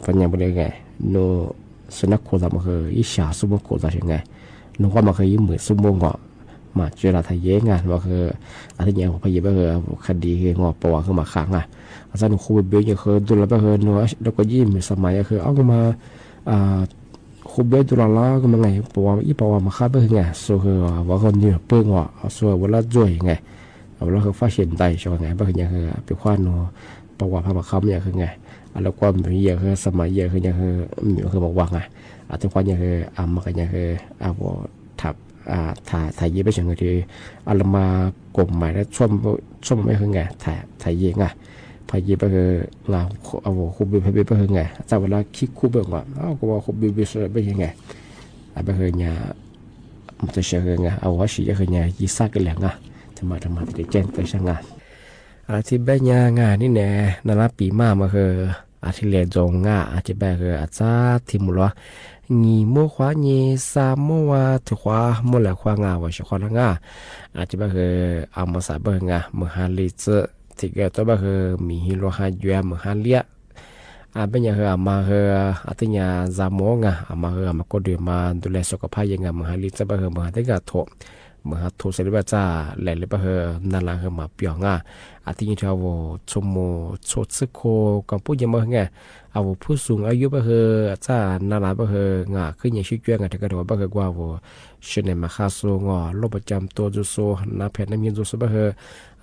พันยามมันไงโนสุนัขโขกจะมาเคยยิ่งชาสมมติโขกจะยังไงนึกว่ามันเคยยิ้มมือสมมติหัวมาเจอเราทะเยงานว่าคืออะไรอย่างผมพยายามคือคดีคืองอปวคือมาขังอาจารย์ครูเบี้ยคือดูแลคือเนาะแล้วก็ยิ้มสมัยคือเอามาครูเบี้ยดูแลแล้วก็มันไงปวมาฆ่าเบี้ยไงส่วนคือว่าคนนี้เปิ้งว่าส่วนเวลาจ่วยไงเอาแล้วคือฟ้าเฉียนใจใช่ไหมเบี้ยคือไปคว้าเนาะปวพามาค้ำอย่างคือไงแล้วก็มีอย่างคือสมัยอย่างคืออย่างคือบอกว่าไงอาจจะคว้าอย่างคือมากันอย่างคือทับถ่ายเย่ไปเฉยๆที่อาลมากลมหมายแล้วช่วงไม่คือไงถ่ายเย่ไงพายเย่ไปคืองาเอาคูบิไปไปคือไงแต่เวลาคิดคูเบิกว่าก็ว่าคูบิสไปยังไงไปคือเนี่ยมันจะเชื่อไงเอาว่าสิจะคือเนี่ยยี่ซักกันแหละไงทำไมถึงแจ้งไปช่างงานที่แบบเนี่ยงานนี่แน่นาราปีมาคือที่เรียนจงงาที่แบบคืออาจจะที่มุล你莫花你啥莫话的话莫来花啊，我是花了啊，这边是阿莫啥不啊，莫哈里子，这个这边是米希罗哈约莫哈列，边也是阿妈是这边扎莫啊，阿妈是阿妈过去嘛，ดูแลสุขภาพยังไง莫哈里这边是莫哈这个托。เมื่อทุเสร็จแล้วจ้าแหล่เลยไปเหรอนั่นแหละคือมาเปียงที่นี่เราชมโมชดซึโคกับผู้ยังไม่ไงเอาผู้สูงอายุไปเหรอจ้านั่นแหละไปเหรอขึ้นอย่างชื่อเจ้าถึงกระโดดไปเหรอกว่าเช่นในมาคาโซโรคประจำตัวจุโซน้าแพทย์น้ำมีจุโซไปเหร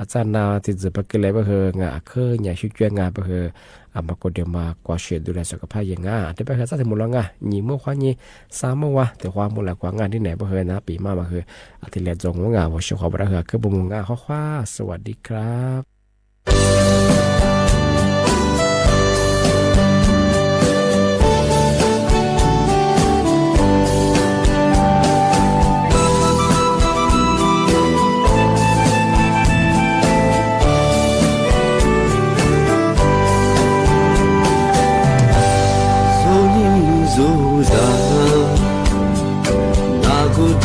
อจ้านาติดจะไปกินอะไรไปเหรอขึ้นอย่างชื่อเจ้าไปเหรอมากดเดียวมากว่าเชื่อดูแลสุขภาพยังที่ไปเหรอจ้าถึงหมดแล้วนี่เมื่อวานนี้3 เมื่อวานแต่ความหมดแล้วกว่างานที่ไหนไปเหรอนะปีมาเหรอที่เรียนจงว่我是ขอบคุณคือบุญงาข้อควาสวัสดีครับ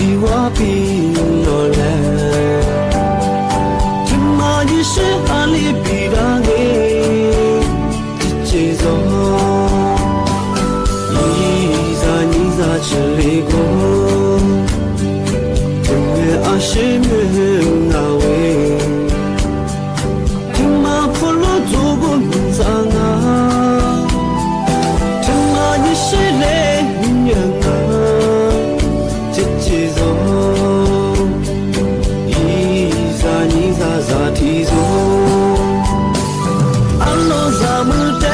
ดีว่าปีโนแลถึงมายิ่งเชื่อลีปีดังเอจิเจโซยิ่งซาเฉลี่ยกูถึงเมื่ออาชีพเมื่อนาเวถึงมาพลุจูบุญจางาถึงมายิ่งเชื่อเล่ยังไงที่โซอัลลอฮ์ซามุเต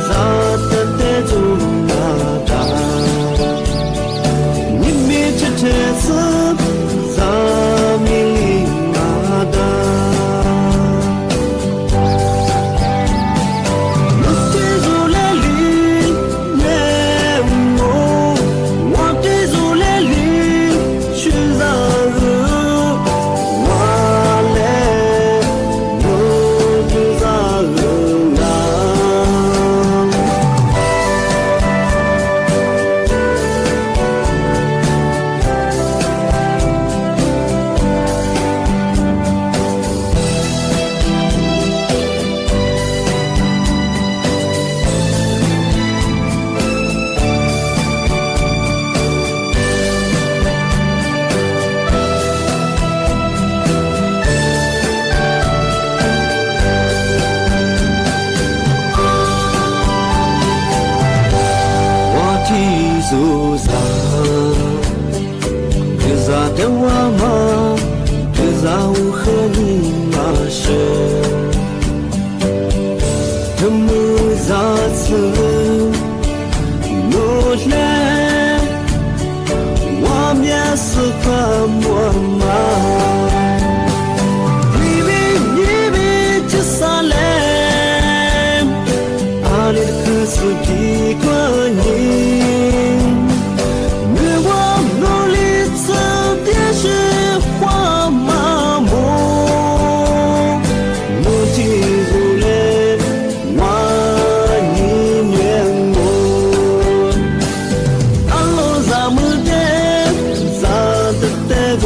ซาตเตจูนาดานิมิตเทซซามิลินา的我吗？这早和你马是，这木杂子努力，我面是块木马。自己过年，你我努力走的是花麻木，我记住了我你面目，阿罗咱们的咱的的路。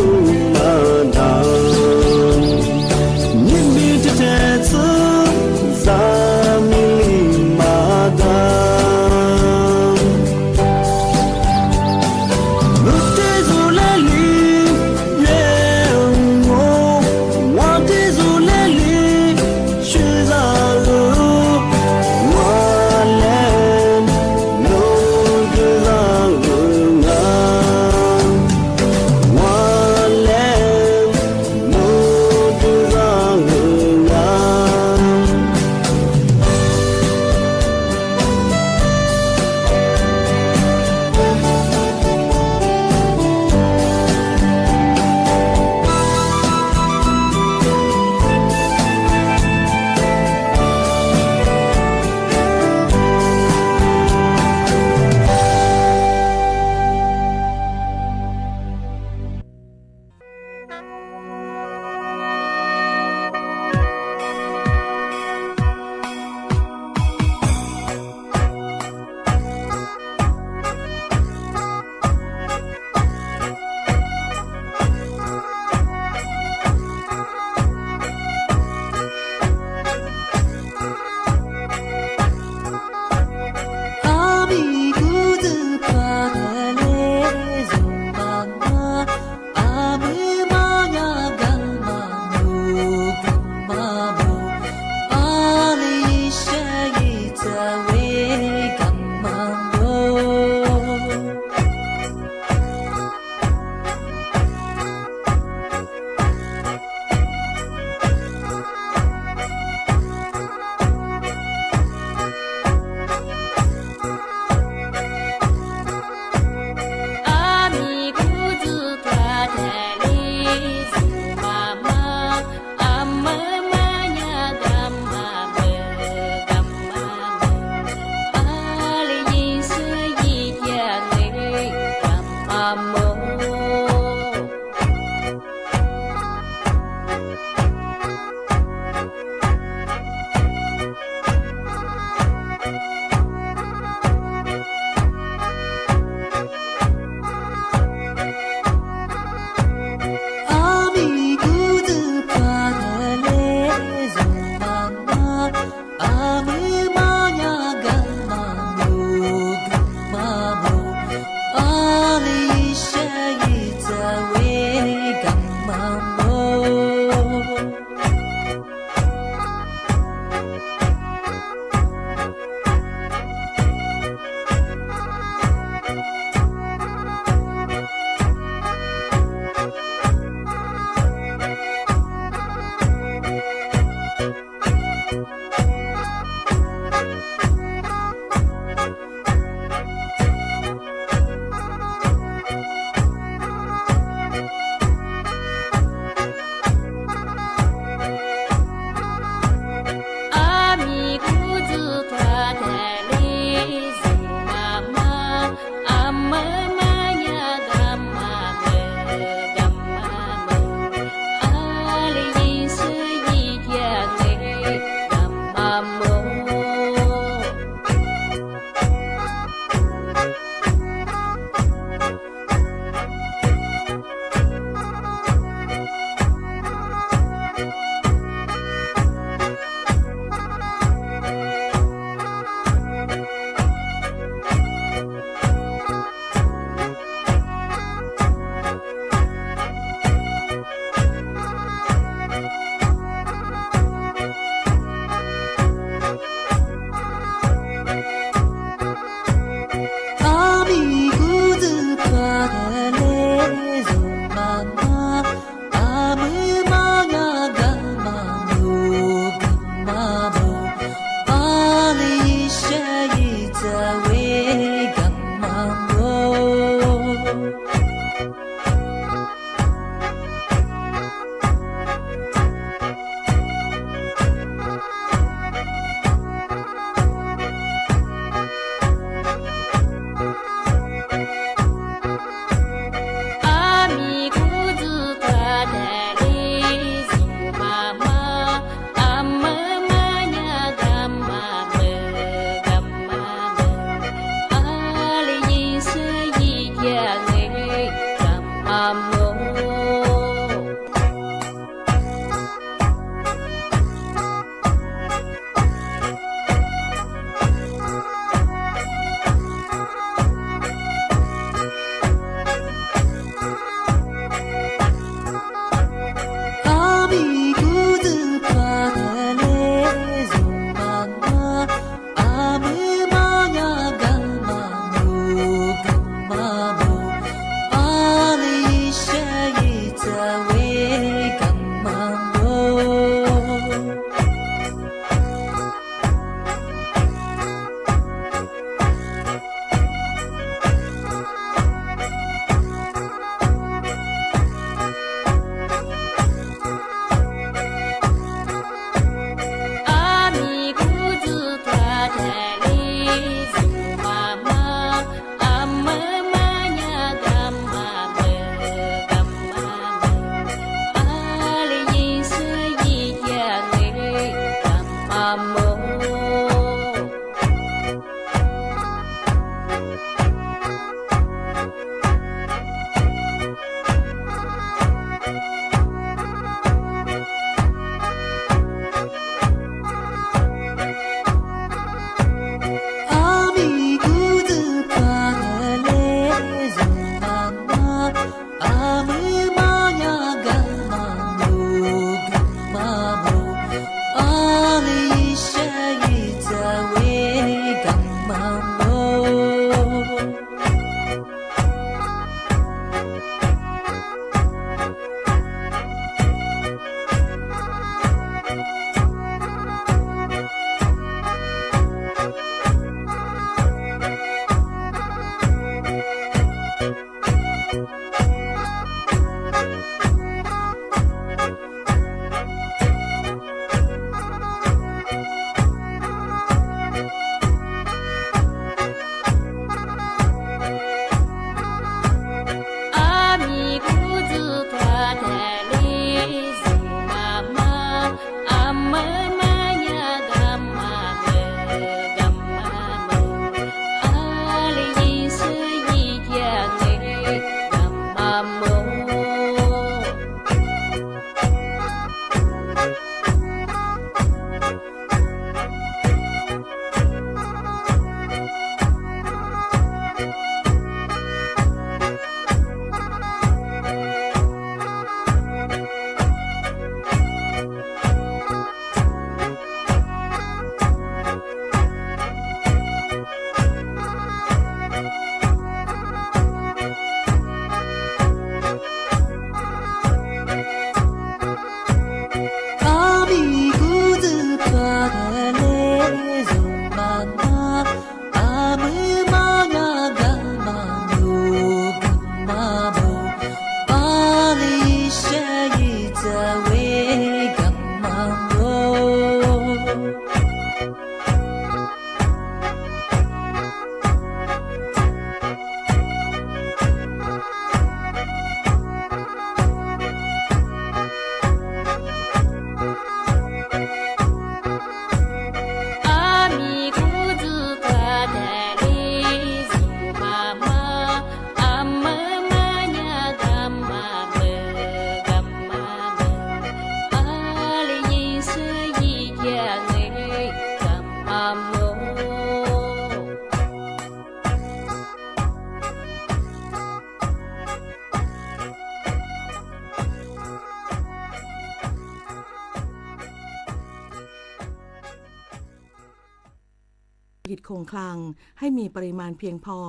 โลหิตคงคลังให้มีปริมาณเพียงพอ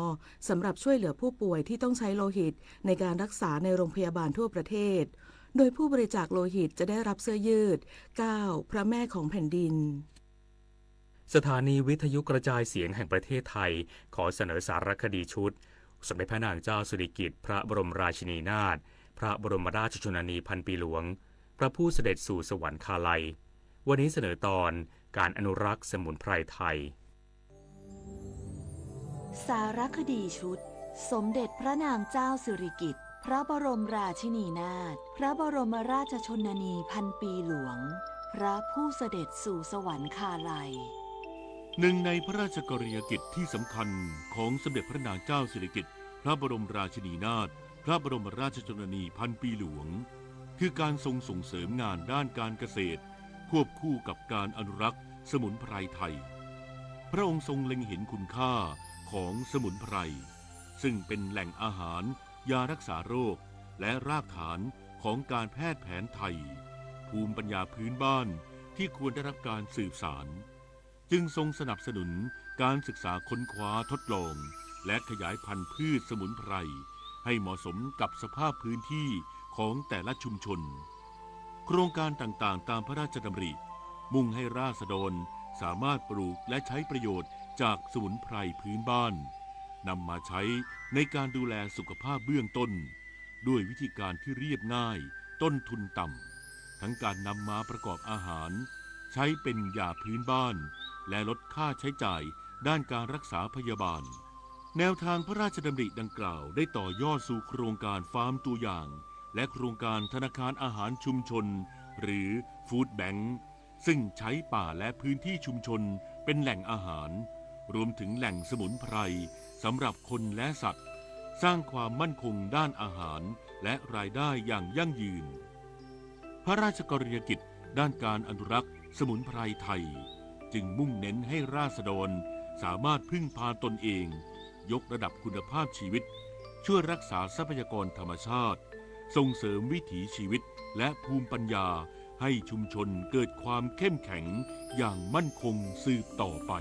สำหรับช่วยเหลือผู้ป่วยที่ต้องใช้โลหิตในการรักษาในโรงพยาบาลทั่วประเทศโดยผู้บริจาคโลหิตจะได้รับเสื้อยืด9พระแม่ของแผ่นดินสถานีวิทยุกระจายเสียงแห่งประเทศไทยขอเสนอสารคดีชุดสมเด็จพระนางเจ้าสิริกิติ์พระบรมราชินีนาถพระบรมราชชนนีพันปีหลวงพระผู้เสด็จสู่สวรรคาลัยวันนี้เสนอตอนการอนุรักษ์สมุนไพรไทยสารคดีชุดสมเด็จพระนางเจ้าสิริกิติ์พระบรมราชินีนาถพระบรมราชชนนีพันปีหลวงพระผู้เสด็จสู่สวรรคาลัยหนึ่งในพระราชกรณียกิจที่สำคัญของสมเด็จพระนางเจ้าสิริกิติ์พระบรมราชินีนาถ พระบรมราชชนนีพันปีหลวงคือการทรงส่งเสริมงานด้านการเกษตรควบคู่กับการอนุรักษ์สมุนไพรไทยพระองค์ทรงเล็งเห็นคุณค่าของสมุนไพรซึ่งเป็นแหล่งอาหารยารักษาโรคและรากฐานของการแพทย์แผนไทยภูมิปัญญาพื้นบ้านที่ควรได้รับการสืบสานจึงทรงสนับสนุนการศึกษาค้นคว้าทดลองและขยายพันธุ์พืชสมุนไพรให้เหมาะสมกับสภาพพื้นที่ของแต่ละชุมชนโครงการต่างๆตามพระราชดำริมุ่งให้ราษฎรสามารถปลูกและใช้ประโยชน์จากสมุนไพรพื้นบ้านนำมาใช้ในการดูแลสุขภาพเบื้องต้นด้วยวิธีการที่เรียบง่ายต้นทุนต่ำทั้งการนำมาประกอบอาหารใช้เป็นยาพื้นบ้านและลดค่าใช้จ่ายด้านการรักษาพยาบาลแนวทางพระราชดำริดังกล่าวได้ต่อยอดสู่โครงการฟาร์มตัวอย่างและโครงการธนาคารอาหารชุมชนหรือฟู้ดแบงค์ซึ่งใช้ป่าและพื้นที่ชุมชนเป็นแหล่งอาหารรวมถึงแหล่งสมุนไพรสำหรับคนและสัตว์สร้างความมั่นคงด้านอาหารและรายได้อย่างยั่งยืนพระราชกรณียกิจด้านการอนุรักษ์สมุนไพรไทยจึงมุ่งเน้นให้ราษฎรสามารถพึ่งพาตนเองยกระดับคุณภาพชีวิตช่วยรักษาทรัพยากรธรรมชาติส่งเสริมวิถีชีวิตและภูมิปัญญาให้ชุมชนเกิดความเข้มแข็งอย่างมั่นคงสืบต่อไป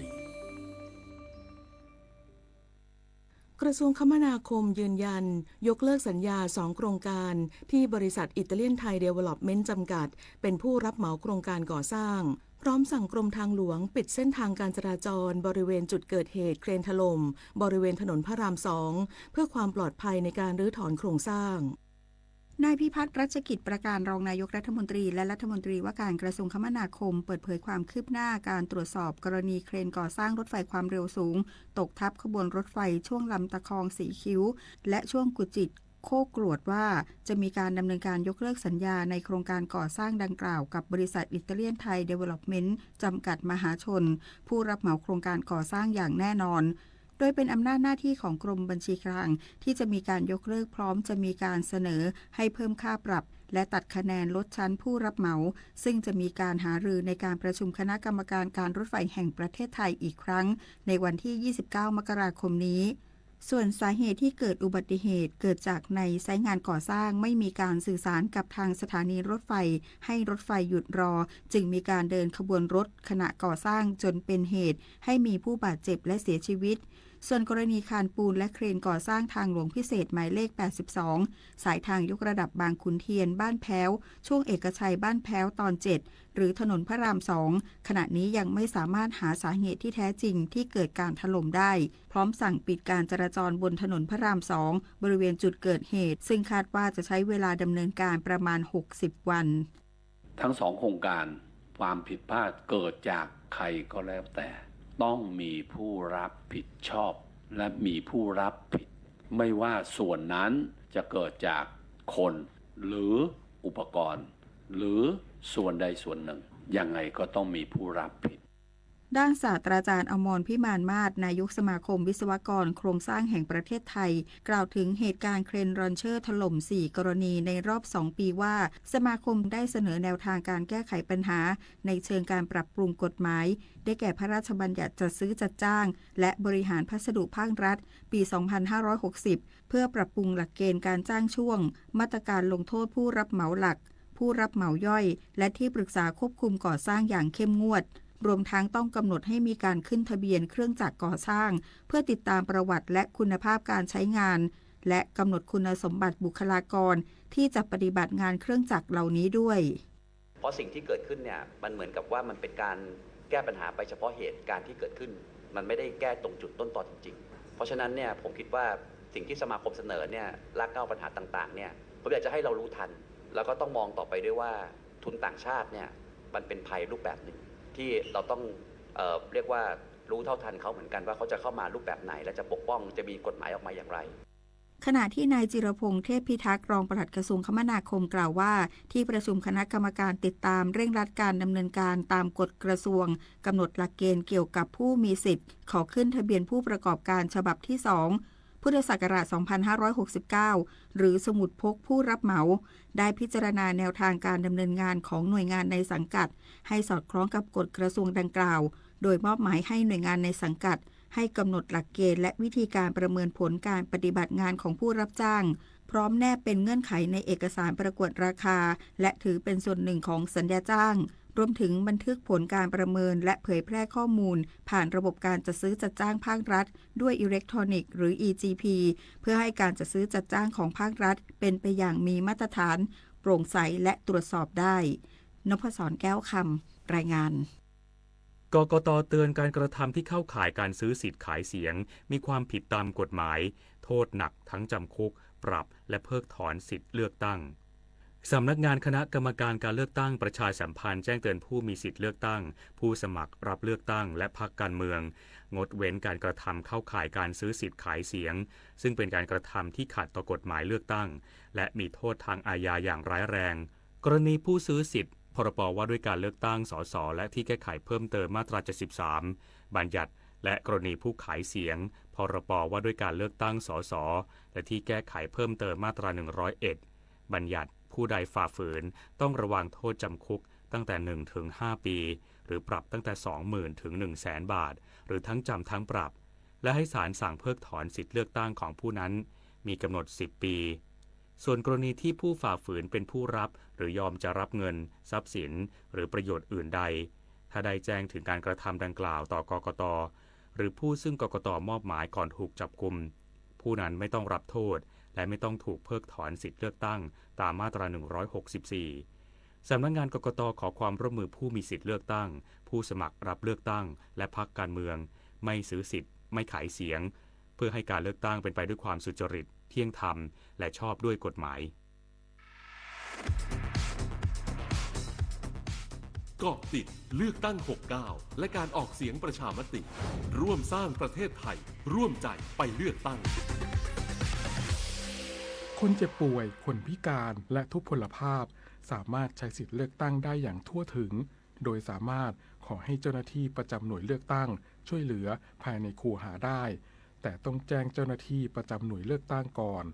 กระทรวงคมนาคมยืนยันยกเลิกสัญญา2โครงการที่บริษัทอิตาเลียนไทยเดเวล็อปเมนต์จำกัดเป็นผู้รับเหมาโครงการก่อสร้างพร้อมสั่งกรมทางหลวงปิดเส้นทางการจราจรบริเวณจุดเกิดเหตุเครนถล่มบริเวณถนนพระราม2เพื่อความปลอดภัยในการรื้อถอนโครงสร้างนายพิพัฒน์รัชกิจประการรองนายกรัฐมนตรีและรัฐมนตรีว่าการกระทรวงคมนาคมเปิดเผยความคืบหน้าการตรวจสอบกรณีเครนก่อสร้างรถไฟความเร็วสูงตกทับขบวนรถไฟช่วงลำตะคองสีคิ้วและช่วงกุจิตโคกรวดว่าจะมีการดำเนินการยกเลิกสัญญาในโครงการก่อสร้างดังกล่าวกับบริษัทอิตาเลียนไทยเดเวล็อปเมนต์จำกัดมหาชนผู้รับเหมาโครงการก่อสร้างอย่างแน่นอนโดยเป็นอำนาจหน้าที่ของกรมบัญชีกลางที่จะมีการยกเลิกพร้อมจะมีการเสนอให้เพิ่มค่าปรับและตัดคะแนนลดชั้นผู้รับเหมาซึ่งจะมีการหารือในการประชุมคณะกรรมการการรถไฟแห่งประเทศไทยอีกครั้งในวันที่ 29 มกราคมนี้ส่วนสาเหตุที่เกิดอุบัติเหตุเกิดจากในไซต์งานก่อสร้างไม่มีการสื่อสารกับทางสถานีรถไฟให้รถไฟหยุดรอจึงมีการเดินขบวนรถขณะก่อสร้างจนเป็นเหตุให้มีผู้บาดเจ็บและเสียชีวิตส่วนกรณีคานปูนและเครนก่อสร้างทางหลวงพิเศษหมายเลข 82 สายทางยกระดับบางขุนเทียนบ้านแพ้วช่วงเอกชัยบ้านแพ้วตอน 7 หรือถนนพระราม 2 ขณะนี้ยังไม่สามารถหาสาเหตุที่แท้จริงที่เกิดการถล่มได้พร้อมสั่งปิดการจราจรบนถนนพระราม 2 บริเวณจุดเกิดเหตุซึ่งคาดว่าจะใช้เวลาดำเนินการประมาณ 60 วันทั้งสองโครงการความผิดพลาดเกิดจากใครก็แล้วแต่ต้องมีผู้รับผิดชอบและมีผู้รับผิดไม่ว่าส่วนนั้นจะเกิดจากคนหรืออุปกรณ์หรือส่วนใดส่วนหนึ่งยังไงก็ต้องมีผู้รับผิด ด้านศาสตราจารย์อมรพิมานมาศนายกสมาคมวิศวกรโครงสร้างแห่งประเทศไทยกล่าวถึงเหตุการณ์เครนรอนเชอร์ถล่ม4กรณีในรอบ2ปีว่าสมาคมได้เสนอแนวทางการแก้ไขปัญหาในเชิงการปรับปรุงกฎหมายได้แก่พระราชบัญญัติจัดซื้อจัดจ้างและบริหารพัสดุภาครัฐปี 2560 เพื่อปรับปรุงหลักเกณฑ์การจ้างช่วงมาตรการลงโทษผู้รับเหมาหลักผู้รับเหมาย่อยและที่ปรึกษาควบคุมก่อสร้างอย่างเข้มงวดรวมทั้งต้องกำหนดให้มีการขึ้นทะเบียนเครื่องจักรก่อสร้างเพื่อติดตามประวัติและคุณภาพการใช้งานและกำหนดคุณสมบัติบุคลากรที่จะปฏิบัติงานเครื่องจักรเหล่านี้ด้วยเพราะสิ่งที่เกิดขึ้นเนี่ยมันเหมือนกับว่ามันเป็นการแก้ปัญหาไปเฉพาะเหตุการณ์ที่เกิดขึ้นมันไม่ได้แก้ตรงจุดต้นตอจริงๆเพราะฉะนั้นเนี่ยผมคิดว่าสิ่งที่สมาคมเสนอเนี่ยรากเหง้าปัญหาต่างๆเนี่ยผมอยากจะให้เรารู้ทันแล้วก็ต้องมองต่อไปด้วยว่าทุนต่างชาติเนี่ยมันเป็นภัยรูปแบบหนึ่งที่เราต้องเรียกว่ารู้เท่าทันเขาเหมือนกันว่าเขาจะเข้ามารูปแบบไหนและจะปกป้องจะมีกฎหมายออกมาอย่างไรขณะที่นายจิรพงษ์เทพพิทักษ์รองปลัดกระทรวงคมนาคมกล่าวว่าที่ประชุมคณะกรรมการติดตามเร่งรัดการดำเนินการตามกฎกระทรวงกำหนดหลักเกณฑ์เกี่ยวกับผู้มีสิทธิ์ขอขึ้นทะเบียนผู้ประกอบการฉบับที่2ผู้ พุทธศักราช 2569 หรือสมุดพกผู้รับเหมาได้พิจารณาแนวทางการดำเนินงานของหน่วยงานในสังกัดให้สอดคล้องกับกฎกระทรวงดังกล่าวโดยมอบหมายให้หน่วยงานในสังกัดให้กำหนดหลักเกณฑ์และวิธีการประเมินผลการปฏิบัติงานของผู้รับจ้างพร้อมแนบเป็นเงื่อนไขในเอกสารประกวดราคาและถือเป็นส่วนหนึ่งของสัญญาจ้างรวมถึงบันทึกผลการประเมินและเผยแพร่ข้อมูลผ่านระบบการจัดซื้อจัดจ้างภาครัฐด้วยอิเล็กทรอนิกส์หรือ EGP เพื่อให้การจัดซื้อจัดจ้างของภาครัฐเป็นไปอย่างมีมาตรฐานโปร่งใสและตรวจสอบได้นพศรแก้วคำรายงานกกต.เตือนการกระทำที่เข้าข่ายการซื้อสิทธิ์ขายเสียงมีความผิดตามกฎหมายโทษหนักทั้งจำคุกปรับและเพิกถอนสิทธิ์เลือกตั้งสำนักงานคณะกรรมการการเลือกตั้งประชาสัมพันธ์แจ้งเตือนผู้มีสิทธิ์เลือกตั้งผู้สมัครรับเลือกตั้งและพรรคการเมืองงดเว้นการกระทำเข้าข่ายการซื้อสิทธิ์ขายเสียงซึ่งเป็นการกระทำที่ขัดต่อกฎหมายเลือกตั้งและมีโทษทางอาญาอย่างร้ายแรงกรณีผู้ซื้อสิทธิ์พรบว่าด้วยการเลือกตั้งสสและที่แก้ไขเพิ่มเติมมาตรา 73 บัญญัติและกรณีผู้ขายเสียงพรบว่าด้วยการเลือกตั้งสสและที่แก้ไขเพิ่มเติมมาตรา 101 บัญญัติผู้ใดฝ่าฝืนต้องระวังโทษจำคุกตั้งแต่ 1 ถึง 5 ปีหรือปรับตั้งแต่ 20,000 ถึง 100,000 บาทหรือทั้งจำทั้งปรับและให้ศาลสั่งเพิกถอนสิทธิเลือกตั้งของผู้นั้นมีกำหนด 10 ปีส่วนกรณีที่ผู้ฝ่าฝืนเป็นผู้รับหรือยอมจะรับเงินทรัพย์สินหรือประโยชน์อื่นใดถ้าได้แจ้งถึงการกระทำดังกล่าวต่อกกต.หรือผู้ซึ่งกกต.มอบหมายก่อนถูกจับกุมผู้นั้นไม่ต้องรับโทษและไม่ต้องถูกเพิกถอนสิทธิเลือกตั้งตามมาตรา 164 สำนักงานกกต.ขอความร่วมมือผู้มีสิทธิเลือกตั้งผู้สมัครรับเลือกตั้งและพรรคการเมืองไม่ซื้อสิทธิ์ไม่ขายเสียงเพื่อให้การเลือกตั้งเป็นไปด้วยความสุจริตเที่ยงธรรมและชอบด้วยกฎหมายเกาะติดเลือกตั้ง 69 และการออกเสียงประชามติร่วมสร้างประเทศไทยร่วมใจไปเลือกตั้งคนเจ็บป่วยคนพิการและทุพพลภาพสามารถใช้สิทธิเลือกตั้งได้อย่างทั่วถึงโดยสามารถขอให้เจ้าหน้าที่ประจำหน่วยเลือกตั้งช่วยเหลือภายในคูหาได้แต่ต้องแจ้งเจ้าหน้าที่ประจำหน่วยเลือกตั้งก่อน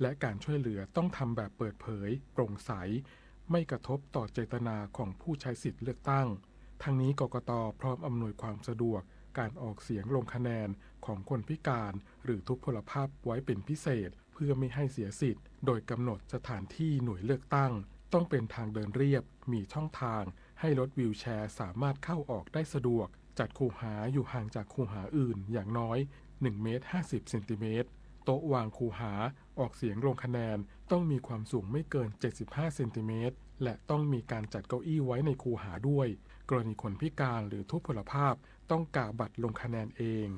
และการช่วยเหลือต้องทำแบบเปิดเผยโปร่งใสไม่กระทบต่อเจตนาของผู้ใช้สิทธิเลือกตั้งทั้งนี้กกต.พร้อมอำนวยความสะดวกการออกเสียงลงคะแนนของคนพิการหรือทุพพลภาพไว้เป็นพิเศษเพื่อไม่ให้เสียสิทธิ์โดยกำหนดสถานที่หน่วยเลือกตั้งต้องเป็นทางเดินเรียบมีช่องทางให้รถวีลแชร์สามารถเข้าออกได้สะดวกจัดคูหาอยู่ห่างจากคูหาอื่นอย่างน้อย1 เมตร 50 เซนติเมตรโต๊ะวางคูหาออกเสียงลงคะแนนต้องมีความสูงไม่เกิน75 เซนติเมตรและต้องมีการจัดเก้าอี้ไว้ในคูหาด้วยกรณีคนพิการหรือทุพพลภาพต้องกาบัตรลงคะแนนเอง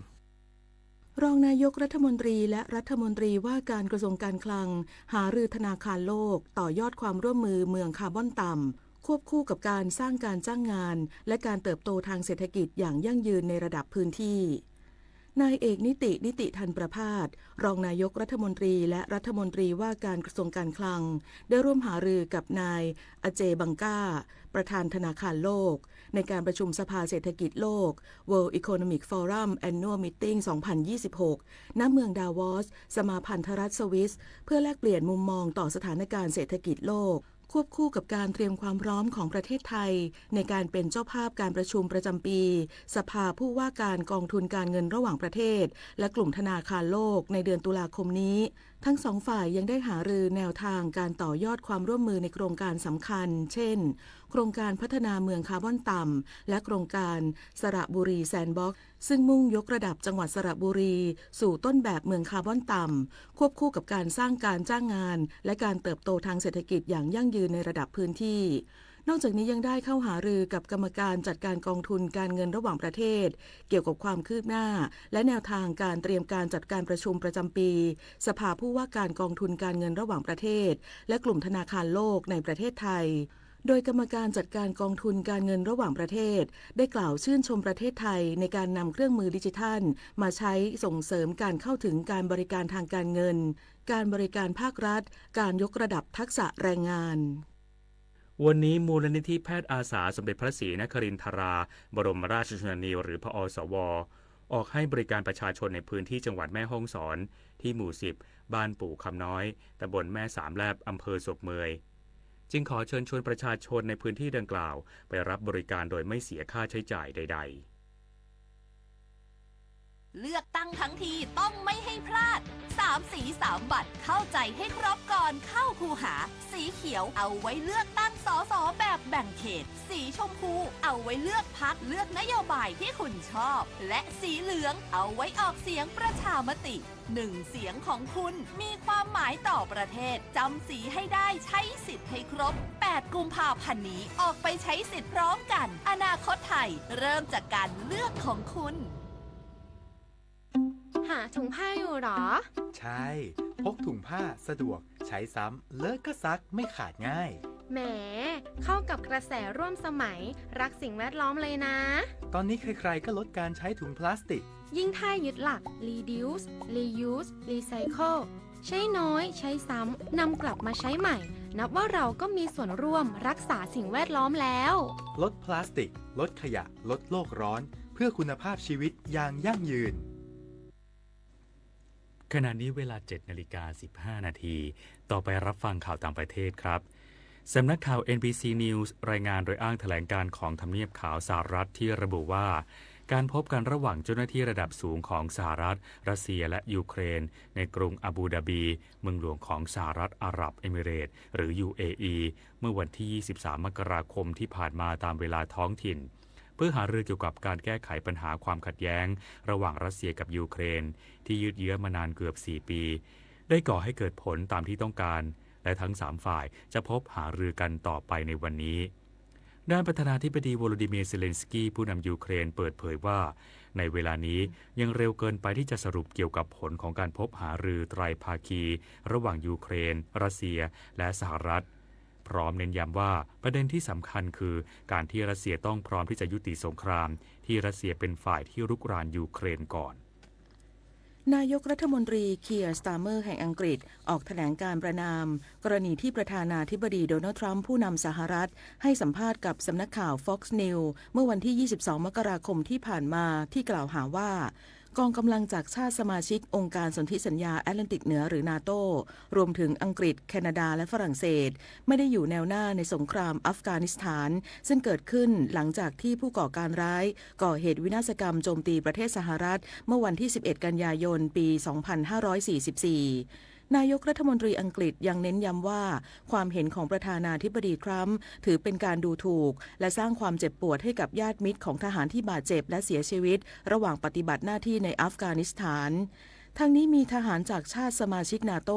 รองนายกรัฐมนตรีและรัฐมนตรีว่าการกระทรวงการคลังหารือธนาคารโลกต่อยอดความร่วมมือเมืองคาร์บอนต่ำควบคู่กับการสร้างการจ้างงานและการเติบโตทางเศรษฐกิจอย่างยั่งยืนในระดับพื้นที่นายเอกนิติธันประภาสรองนายกรัฐมนตรีและรัฐมนตรีว่าการกระทรวงการคลังได้ร่วมหารือกับนายอเจบังกาประธานธนาคารโลกในการประชุมสภาเศรษฐกิจโลก World Economic Forum Annual Meeting 2026 ณ เมืองดาวอสสมาพันธรัฐสวิสเพื่อแลกเปลี่ยนมุมมองต่อสถานการณ์เศรษฐกิจโลกควบคู่กับการเตรียมความพร้อมของประเทศไทยในการเป็นเจ้าภาพการประชุมประจำปีสภาผู้ว่าการกองทุนการเงินระหว่างประเทศและกลุ่มธนาคารโลกในเดือนตุลาคมนี้ทั้งสองฝ่ายยังได้หารือแนวทางการต่อยอดความร่วมมือในโครงการสำคัญเช่นโครงการพัฒนาเมืองคาร์บอนต่ำและโครงการสระบุรีแซนด์บ็อกซ์ซึ่งมุ่งยกระดับจังหวัดสระบุรีสู่ต้นแบบเมืองคาร์บอนต่ำควบคู่กับการสร้างการจ้างงานและการเติบโตทางเศรษฐกิจอย่างยั่งยืนในระดับพื้นที่นอกจากนี้ยังได้เข้าหารือกับกรรมการจัดการกองทุนการเงินระหว่างประเทศเกี่ยวกับความคืบหน้าและแนวทางการเตรียมการจัดการประชุมประจำปีสภาผู้ว่าการกองทุนการเงินระหว่างประเทศและกลุ่มธนาคารโลกในประเทศไทยโดยกรรมการจัดการกองทุนการเงินระหว่างประเทศได้กล่าวชื่นชมประเทศไทยในการนำเครื่องมือดิจิทัลมาใช้ส่งเสริมการเข้าถึงการบริการทางการเงินการบริการภาครัฐการยกระดับทักษะแรงงานวันนี้มูลนิธิแพทย์อาสาสมเด็จพระศรีนครินทราบรมราชชนนีหรือพอสว ออกให้บริการประชาชนในพื้นที่จังหวัดแม่ฮ่องสอนที่หมู่ 10 บ้านปู่คำน้อยตำบลแม่สามแลบอำเภอศพเมยจึงขอเชิญชวนประชาชนในพื้นที่ดังกล่าวไปรับบริการโดยไม่เสียค่าใช้จ่ายใดๆเลือกตั้งทั้งทีต้องไม่ให้พลาด3สี3บัตรเข้าใจให้ครบก่อนเข้าคูหาสีเขียวเอาไว้เลือกตั้งสสแบบแบ่งเขตสีชมพูเอาไว้เลือกพรรคเลือกนโยบายที่คุณชอบและสีเหลืองเอาไว้ออกเสียงประชามติ1เสียงของคุณมีความหมายต่อประเทศจำสีให้ได้ใช้สิทธิ์ให้ครบ8กุมภาพันธ์นี้ออกไปใช้สิทธิ์พร้อมกันอนาคตไทยเริ่มจากการเลือกของคุณหาถุงผ้าอยู่หรอใช่พกถุงผ้าสะดวกใช้ซ้ำเลิกก็ซักไม่ขาดง่ายแหมเข้ากับกระแสร่วมสมัยรักสิ่งแวดล้อมเลยนะตอนนี้ใครๆก็ลดการใช้ถุงพลาสติกยิ่งถ้ายึดหลัก reduce reuse recycle ใช้น้อยใช้ซ้ำนำกลับมาใช้ใหม่นับว่าเราก็มีส่วนร่วมรักษาสิ่งแวดล้อมแล้วลดพลาสติกลดขยะลดโลกร้อนเพื่อคุณภาพชีวิตอย่างยั่งยืนขณะนี้เวลา 7:15 นาทีต่อไปรับฟังข่าวต่างประเทศครับสำนักข่าว NBC News รายงานโดยอ้างแถลงการของทำเนียบขาวสหรัฐที่ระบุว่าการพบกันระหว่างเจ้าหน้าที่ระดับสูงของสหรัฐรัสเซียและยูเครนในกรุงอาบูดาบีเมืองหลวงของสหรัฐอาหรับเอมิเรตส์หรือ UAE เมื่อวันที่ 23 มกราคมที่ผ่านมาตามเวลาท้องถิ่นเพื่อหารือเกี่ยวกับการแก้ไขปัญหาความขัดแย้งระหว่างรัสเซียกับยูเครนที่ยืดเยื้อมานานเกือบ 4 ปีได้ก่อให้เกิดผลตามที่ต้องการและทั้ง 3 ฝ่ายจะพบหารือกันต่อไปในวันนี้ด้านประธานาธิบดีโวโลดิเมียร์เซเลนสกี้ผู้นำยูเครนเปิดเผยว่าในเวลานี้ยังเร็วเกินไปที่จะสรุปเกี่ยวกับผลของการพบหารือไตรภาคีระหว่างยูเครนรัสเซียและสหรัฐพร้อมเน้นย้ำว่าประเด็นที่สำคัญคือการที่รัสเซียต้องพร้อมที่จะยุติสงครามที่รัสเซียเป็นฝ่ายที่รุกรานยูเครนก่อนนายกรัฐมนตรีเคียร์ สตาร์เมอร์แห่งอังกฤษออกแถลงการประณามกรณีที่ประธานาธิบดีโดนัลด์ทรัมป์ผู้นำสหรัฐให้สัมภาษณ์กับสำนักข่าว Fox News เมื่อวันที่ 22 มกราคมที่ผ่านมาที่กล่าวหาว่ากองกำลังจากชาติสมาชิกองค์การสนธิสัญญาแอตแลนติกเหนือหรือนาโตรวมถึงอังกฤษแคนาดาและฝรั่งเศสไม่ได้อยู่แนวหน้าในสงครามอัฟกานิสถานซึ่งเกิดขึ้นหลังจากที่ผู้ก่อการร้ายก่อเหตุวินาศกรรมโจมตีประเทศสหรัฐเมื่อวันที่ 11 กันยายน ปี 2544นายกรัฐมนตรีอังกฤษยังเน้นย้ำว่าความเห็นของประธานาธิบดีทรัมป์ถือเป็นการดูถูกและสร้างความเจ็บปวดให้กับญาติมิตรของทหารที่บาดเจ็บและเสียชีวิตระหว่างปฏิบัติหน้าที่ในอัฟกานิสถานทั้งนี้มีทหารจากชาติสมาชิกนาโต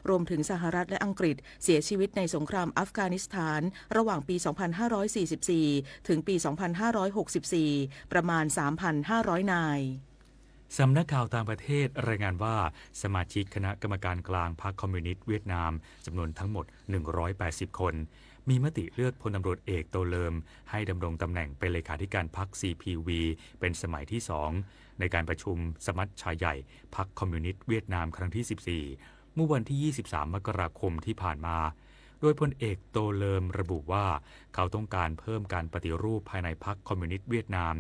รวมถึงสหรัฐและอังกฤษเสียชีวิตในสงครามอัฟกานิสถานระหว่างปี 2544 ถึงปี 2564 ประมาณ 3,500 นายสำนักข่าวต่างประเทศรายงานว่าสมาชิกคณะกรรมการกลางพรรคคอมมิวนิสต์เวียดนามจำนวนทั้งหมด180คนมีมติเลือกพลตำรวจเอกโตเลิมให้ดำรงตำแหน่งเป็นเลขาธิการพรรค CPV เป็นสมัยที่2ในการประชุมสมัชชาใหญ่พรรคคอมมิวนิสต์เวียดนามครั้งที่14เมื่อวันที่23มกราคมที่ผ่านมาโดยพลเอกโตเลิมระบุว่าเขาต้องการเพิ่มการปฏิรูปภายในพรรคคอมมิวนิสต์เวียดนาม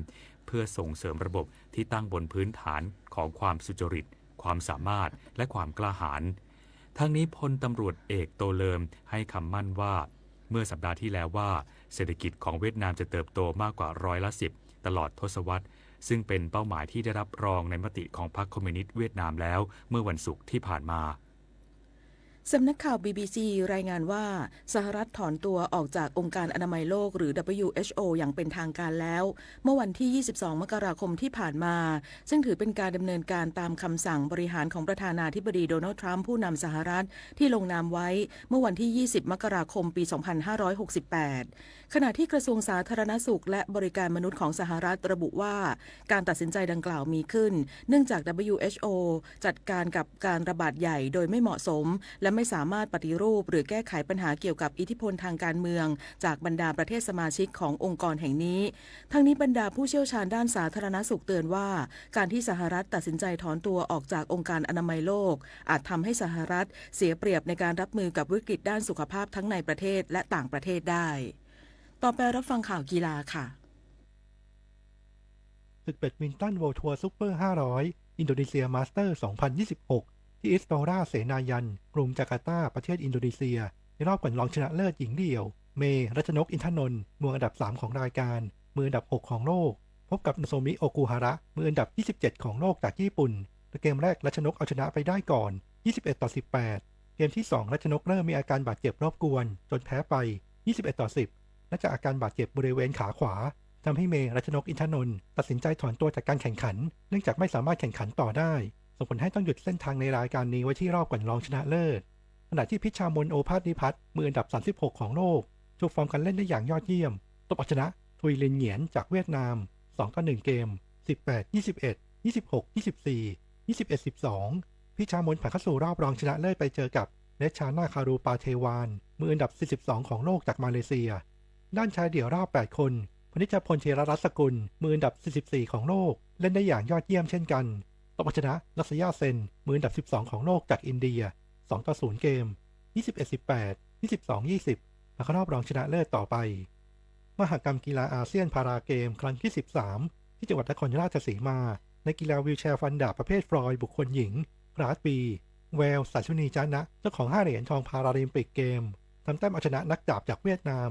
เพื่อส่งเสริมระบบที่ตั้งบนพื้นฐานของความสุจริตความสามารถและความกล้าหาญทั้งนี้พลตำรวจเอกโตเลิมให้คำมั่นว่าเมื่อสัปดาห์ที่แล้วว่าเศรษฐกิจของเวียดนามจะเติบโตมากกว่า10%ตลอดทศวรรษซึ่งเป็นเป้าหมายที่ได้รับรองในมติของพรรคคอมมิวนิสต์เวียดนามแล้วเมื่อวันศุกร์ที่ผ่านมาสำนักข่าว BBC รายงานว่าสหรัฐถอนตัวออกจากองค์การอนามัยโลกหรือ WHO อย่างเป็นทางการแล้วเมื่อวันที่ 22 มกราคมที่ผ่านมาซึ่งถือเป็นการดำเนินการตามคำสั่งบริหารของประธานาธิบดีโดนัลด์ทรัมป์ผู้นำสหรัฐที่ลงนามไว้เมื่อวันที่ 20 มกราคม ปี 2568 ขณะที่กระทรวงสาธารณสุขและบริการมนุษย์ของสหรัฐระบุว่าการตัดสินใจดังกล่าวมีขึ้นเนื่องจาก WHO จัดการกับการระบาดใหญ่โดยไม่เหมาะสมและไม่สามารถปฏิรูปหรือแก้ไขปัญหาเกี่ยวกับอิทธิพลทางการเมืองจากบรรดาประเทศสมาชิกขององค์กรแห่งนี้ทั้งนี้บรรดาผู้เชี่ยวชาญด้านสาธารณสุขเตือนว่าการที่สหรัฐตัดสินใจถอนตัวออกจากองค์การอนามัยโลกอาจทำให้สหรัฐเสียเปรียบในการรับมือกับวิกฤตด้านสุขภาพทั้งในประเทศและต่างประเทศได้ต่อไปรับฟังข่าวกีฬาค่ะ ศึกแบดมินตันเวิลด์ทัวร์ซุปเปอร์ 500 อินโดนีเซียมาสเตอร์ 2026 ที่อิสตอราเสนายันกรุงจาการ์ตาประเทศอินโดนีเซียในรอบก่อนรองชนะเลิศหญิงเดี่ยวเมย์รัชนกอินทนนท์มืออันดับ 3 ของรายการมืออันดับ 6 ของโลกพบกับโนโซมิโอกุฮาระมืออันดับ 27 ของโลกจากญี่ปุ่นในเกมแรกรัชนกเอาชนะไปได้ก่อน 21-18 เกมที่ 2 รัชนกเริ่มมีอาการบาดเจ็บรบกวนจนแพ้ไป 21-10 และจากอาการบาดเจ็บบริเวณขาขวาทำให้เมย์รัชนกอินทนนท์ตัดสินใจถอนตัวจากการแข่งขันเนื่องจากไม่สามารถแข่งขันต่อได้ส่งผลให้ต้องหยุดเส้นทางในรายการนี้ไว้ที่รอบก่อนรองชนะเลิศขณะที่พิชามนโอภาสนิพัฒน์มืออันดับ 36 ของโลกโชว์ฟอร์มการเล่นได้อย่างยอดเยี่ยมตบเอาชนะทุยลินเหงียนจากเวียดนาม 2-1 เกม 18-21 26-24 21-12 พิชามนผ่านเข้าสู่รอบรองชนะเลิศไปเจอกับเนชานาคารูปาเทวานมืออันดับ 42 ของโลกจากมาเลเซียด้านชายเดี่ยวรอบ 8 คนพนิชพลเชยรัตน์สกุลมืออันดับ 44 ของโลกเล่นได้อย่างยอดเยี่ยมเช่นกันตบเอาชนะลักษยาเซนมืออันดับ 12 ของโลกจากอินเดีย 2-0 เกม 21-18 22-20 และเข้ารอบรองชนะเลิศต่อไปมหกรรมกีฬาอาเซียนพาราเกมครั้งที่ 13 ที่จังหวัดนครราชสีมาในกีฬาวีลแชร์ฟันดาบประเภทฟลอยบุคคลหญิงกราสบีแววสัชชุนีจานะเจ้าของ5 เหรียญทองพาราลิมปิกเกมทำแต้มเอาชนะนักดาบจากเวียดนาม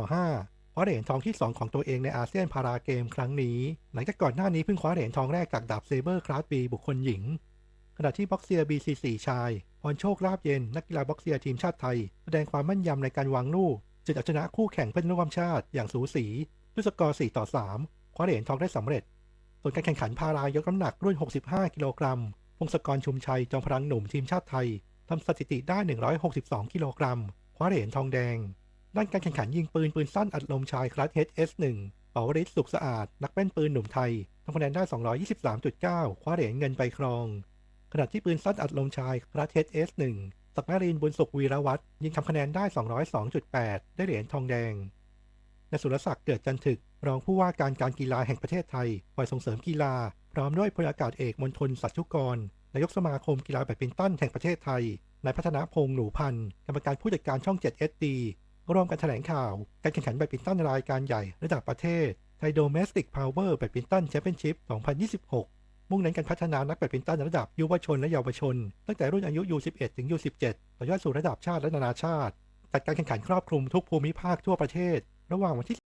15-5 คว้าเหรียญทองที่ 2 ของตัวเองในอาเซียนพาราเกมครั้งนี้หลังจากก่อนหน้านี้เพิ่งคว้าเหรียญทองแรกจากดาบเซเบอร์คราสบีบุคคลหญิงขณะที่บ็อกเซีย BC4 ชายพรโชคลาภเย็นนักกีฬาบ็อกเซียทีมชาติไทยแสดงความมั่นยำในการวางลูกจึงเอาชนะคู่แข่งเพื่อนร่วมชาติอย่างสูสีด้วยสกอร์ 4-3 คว้าเหรียญทองได้สำเร็จส่วนการแข่งขันพารายกน้ำหนักรุ่น 65 กิโลกรัมพงศกรชุมชัยจอมพลังหนุ่มทีมชาติไทยทำสถิติได้ 162 กิโลกรัมคว้าเหรียญทองแดงด้านการแข่งขันยิงปืนสั้นอัดลมชายคลาส HS1 ปวริศสุขสะอาดนักแป้นปืนหนุ่มไทยทำคะแนนได้ 223.9 คว้าเหรียญเงินไปครองขณะที่ปืนสั้นอัดลมชายคลาส HS1 ศักดิ์นรินทร์บุญสุขวีรวัฒน์ยิงทำคะแนนได้ 202.8 ได้เหรียญทองแดงนายสุรศักดิ์เกิดจันทึกรองผู้ว่าการกีฬาแห่งประเทศไทยฝ่ายส่งเสริมกีฬาพร้อมด้วยพลอากาศเอกมณฑลสัชชุกรนายกสมาคมกีฬาแบดมินตันแห่งประเทศไทยนายพัฒนพงษ์หนูพันธ์กรรมการผู้จัดการช่อง 7 SD ร่วมกันแถลงข่าวการแข่งขันแบดมินตันรายการใหญ่ระดับประเทศไทยโดเมสติกพาวเวอร์แบดมินตันแชมเปี้ยนชิพ 2026 มุ่งเน้นการพัฒนานักแบดมินตันระดับยุวชนและเยาวชนตั้งแต่รุ่นอายุ U11 ถึง U17 ต่อยอดสู่ระดับชาติและนานาชาติจัดการแข่งขันครอบคลุมทุกภูมิภาคทั่วประเทศระหว่างวันที่